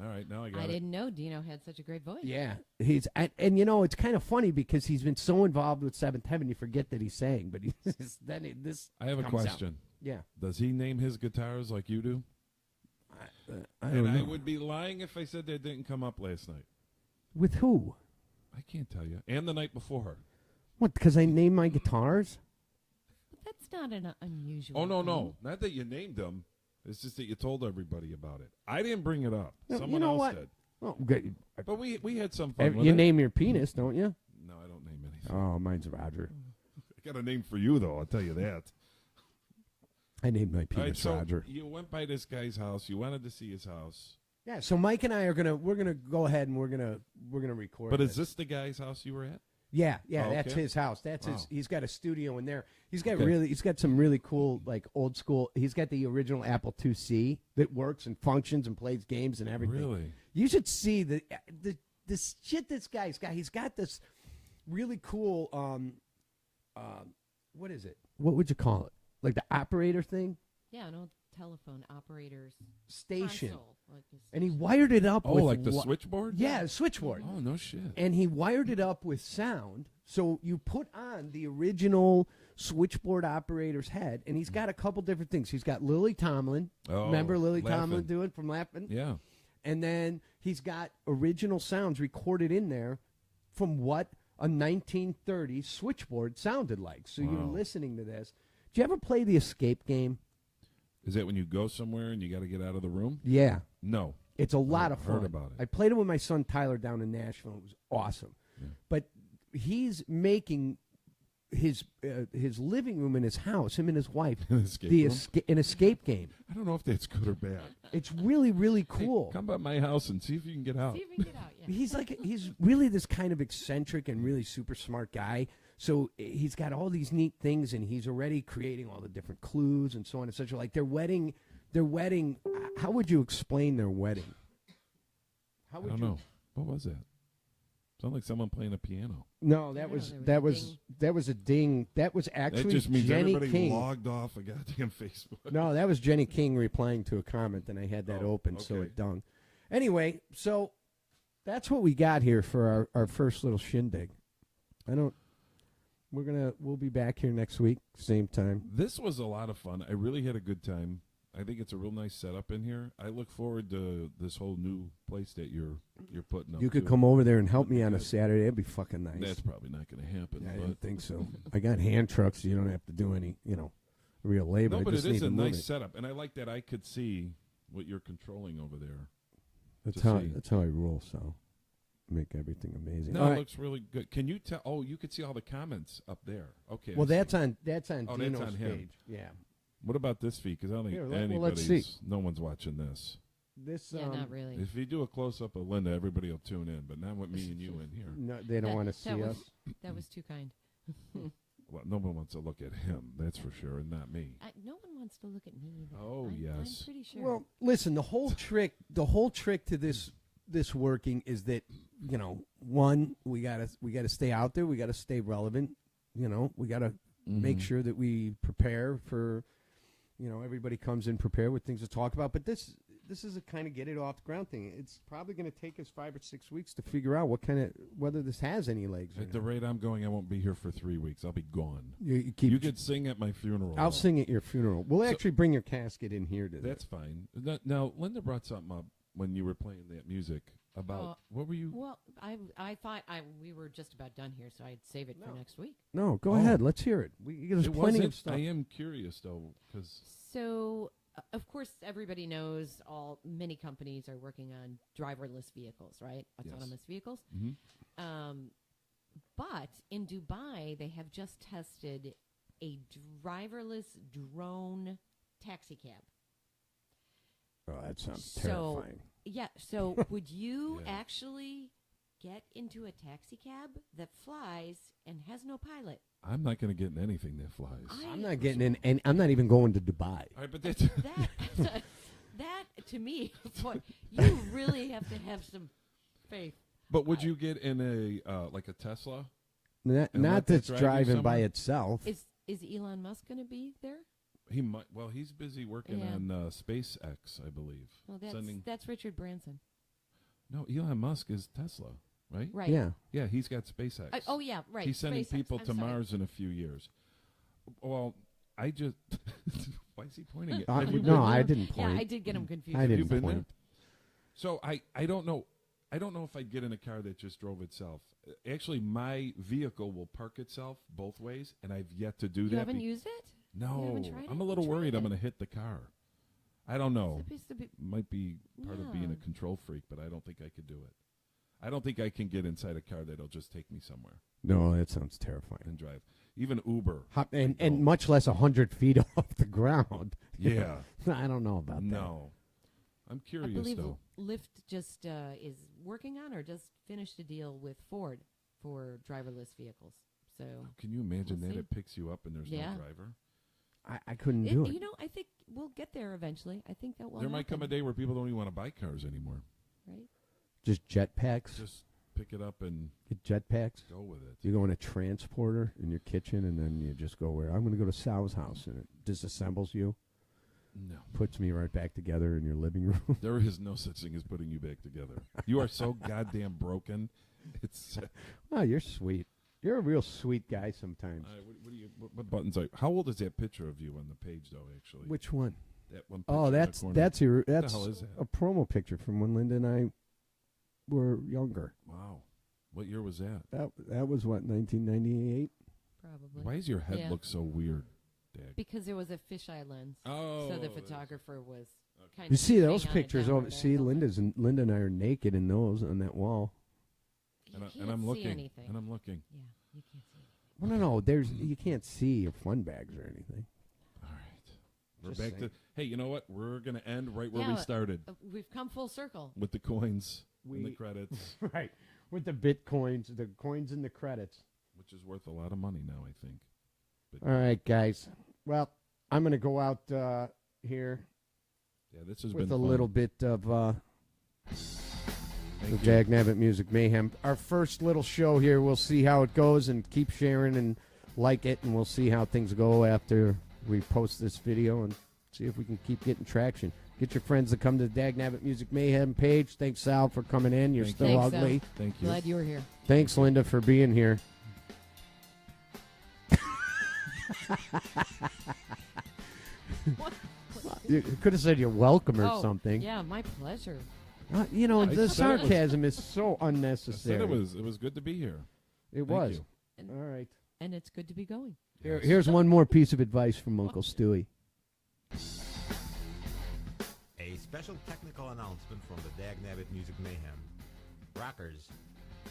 All right, now I got it. I didn't know Dino had such a great voice. Yeah, he's and you know it's kind of funny because he's been so involved with Seventh Heaven, you forget that he's sang. But this. I have a question. Out. Yeah. Does he name his guitars like you do? I don't know. I would be lying if I said that didn't come up last night. With who? I can't tell you. And the night before. What? Because I named my guitars? That's not an unusual. Oh no, thing. no, not that you named them. It's just that you told everybody about it. I didn't bring it up. No, Someone you know else what? did. Oh, good. But we had some fun with You it. name your penis, don't you? No, I don't name anything. Oh, mine's Roger. I got a name for you, though. I'll tell you that. I named my All right, penis so Roger. you went by this guy's house. You wanted to see his house. Yeah. So Mike and I we're gonna go ahead and we're gonna record. But is this the guy's house you were at? Yeah, Oh, that's okay. his house. That's Wow. his. He's got a studio in there. He's got Okay. he's got some really cool, like old school. He's got the original Apple IIc that works and functions and plays games and everything. Really? You should see the shit this guy's got. He's got this really cool. What is it? What would you call it? like the operator thing. Yeah, an old telephone operator's Station. console, like a And he station. wired it up Oh, with like the switchboard? Yeah, switchboard. Oh, no shit. And he wired it up with sound. So you put on the original switchboard operator's head, and he's got a couple different things. He's got Lily Tomlin. Oh, Remember Lily Laughlin. Tomlin doing from Laughlin? Yeah. And then he's got original sounds recorded in there from what a 1930s switchboard sounded like. So you're Wow. listening to this. Did you ever play the escape game? Is that when you go somewhere and you got to get out of the room? Yeah. No. It's a lot I've of fun. heard about it. I played it with my son Tyler down in Nashville. It was awesome. Yeah. But he's making his living room in his house, him and his wife, An escape room? an escape game. I don't know if that's good or bad. It's really, really Hey, cool. come by my house and see if you can get out. See if we can get out, yeah. He's really this kind of eccentric and really super smart guy. So he's got all these neat things, and he's already creating all the different clues and so on and such. Like their wedding. How would you explain their wedding? How I would don't you? know. What was that? Sounded like someone playing a piano. No, I that don't was know, that there was was a that was a ding. That was actually That just means Jenny everybody King. logged off a goddamn Facebook. No, that was Jenny King replying to a comment, and I had that Oh, open, so okay. it dung. Anyway, so that's what we got here for our first little shindig. We'll be back here next week, same time. This was a lot of fun. I really had a good time. I think it's a real nice setup in here. I look forward to this whole new place that you're putting up. You could to. come over there and help Would be me on a good. Saturday. It'd be fucking nice. That's probably not going to happen. I but didn't think so. I got hand trucks. So you don't have to do any, real labor. no, I but just it is need a to move nice it. setup, and I like that I could see what you're controlling over there. That's to how see. that's how I roll. So make everything amazing. No, All it right. looks really good. Can you tell? Oh, you could see all the comments up there. Okay. Well, I see. that's on Oh, that's Dino's on him. page. Yeah. What about this feed? Because I don't think Here, let's anybody's. see. No one's watching this. This Yeah, not really. If you do a close up of Linda, everybody will tune in, but not with me and you in here. No, they don't That- want to that see was- us. That was too kind. Well, no one wants to look at him, that's for sure, and not me. No one wants to look at me either. Oh, I'm yes. pretty sure. Well, listen, the whole trick to this working is that, one, we gotta stay out there, we gotta stay relevant, we gotta make sure that we prepare for, everybody comes in prepared with things to talk about. But this is a kind of get it off the ground thing. It's probably going to take us 5 or 6 weeks to figure out whether this has any legs. Or At the not. rate I'm going, I won't be here for 3 weeks. I'll be gone. You keep. You could sing at my funeral. I'll though. sing at your funeral. We'll So- actually bring your casket in here today. That's fine. Now, Linda brought something up when you were playing that music about what were you? Well, I thought we were just about done here, so I'd save it for next week. No, go Oh. ahead. Let's hear it. There's It plenty of wasn't- stuff. I am curious though, because So, of course, everybody knows many companies are working on driverless vehicles, right? Yes. Autonomous vehicles. Mhm. But in Dubai, they have just tested a driverless drone taxi cab. Oh, that sounds So, terrifying. yeah. So, would you Yeah. actually get into a taxi cab that flies and has no pilot? I'm not going to get in anything that flies. I'm not getting in, and I'm not even going to Dubai. All right, but that's That to me, boy, you really have to have some faith. But would you get in a like a Tesla? Not And let that that's drive you driving by somewhere? itself. Is Elon Musk going to be there? He might. Well, he's busy working Yeah. on SpaceX, I believe. Well, Sending. that's Richard Branson. No, Elon Musk is Tesla, right? Right. Yeah. Yeah, he's got SpaceX. Oh yeah, right. He's sending SpaceX. people I'm to sorry. Mars in a few years. Well, I just. Why is he pointing at? Have you no, been I there? didn't point. Yeah, I did get him confused. I Have you didn't been point. there? So I don't know. I don't know if I'd get in a car that just drove itself. Actually, my vehicle will park itself both ways, and I've yet to do You that. haven't used it? You No, haven't tried I'm it? a little Try worried I'm it. going to hit the car. I don't know. It's supposed to be- Might be part of being Yeah. a control freak, but I don't think I could do it. I don't think I can get inside a car that'll just take me somewhere No, that sounds terrifying. and drive. Even Uber. And much less 100 feet off the ground. Yeah. I don't know about that. No. I'm I curious, believe though. Lyft just is working on or just finished a deal with Ford for driverless vehicles. So Can you imagine we'll that? see. It picks you up and there's Yeah. no driver? I couldn't do it. You know, I think we'll get there eventually. I think that will. There might come a happen, day where people don't even want to buy cars anymore. right? Just jetpacks. Just pick it up and Get jetpacks. go with it. You go in a transporter in your kitchen, and then you just go where I'm going to go to Sal's house, and it disassembles you, No. puts me right back together in your living room. There is no such thing as putting you back together. You are so goddamn broken. It's Oh, you're sweet. You're a real sweet guy sometimes. what buttons are? How old is that picture of you on the page, though? Actually, Which one? that one. Picture Oh, in the that's corner. that's your What the that's hell is that? a promo picture from when Linda and I were younger. Wow. What year was that? That was what, 1998. Probably. Why does your head Yeah. look so weird, Dag? Because there was a fisheye lens. Oh, So the that's- photographer was kind You of see those sitting on a pictures downward over? See, angle. Linda and I are naked in those on that wall. You And, can't and I'm see looking. anything. And I'm looking. Yeah, you can't see anything. Well, no, you can't see your fun bags or anything. All right. We're Just back saying. to. Hey, you know what? We're gonna end right where Yeah, we started We've come full circle. with the coins and the We- credits, Right, with the bitcoins, the coins and the credits. which is worth a lot of money now, I think. But All right, guys. Well, I'm going to go out here yeah, this has with been a fun. little bit of the Thank you. Dag Nabit Music Mayhem. Our first little show here. We'll see how it goes and keep sharing and like it, and we'll see how things go after we post this video and see if we can keep getting traction. Get your friends to come to the Dag Nabit Music Mayhem page. Thanks, Sal, for coming in. You're Thank still you. Thanks, ugly. Sal. Thank you. Glad you were here. Thanks, Linda, for being here. What? You could have said you're welcome or Oh, something. Yeah, my pleasure. You know, I the said it was- sarcasm is so I unnecessary. said it was good to be here. It Thank was. you. All right. And it's good to be going. Yes. Here's one more piece of advice from Uncle Stewie. A special technical announcement from the Dag Nabit Music Mayhem. Rockers,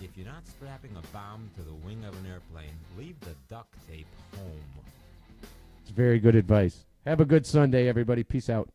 if you're not strapping a bomb to the wing of an airplane, leave the duct tape home. It's very good advice. Have a good Sunday, everybody. Peace out.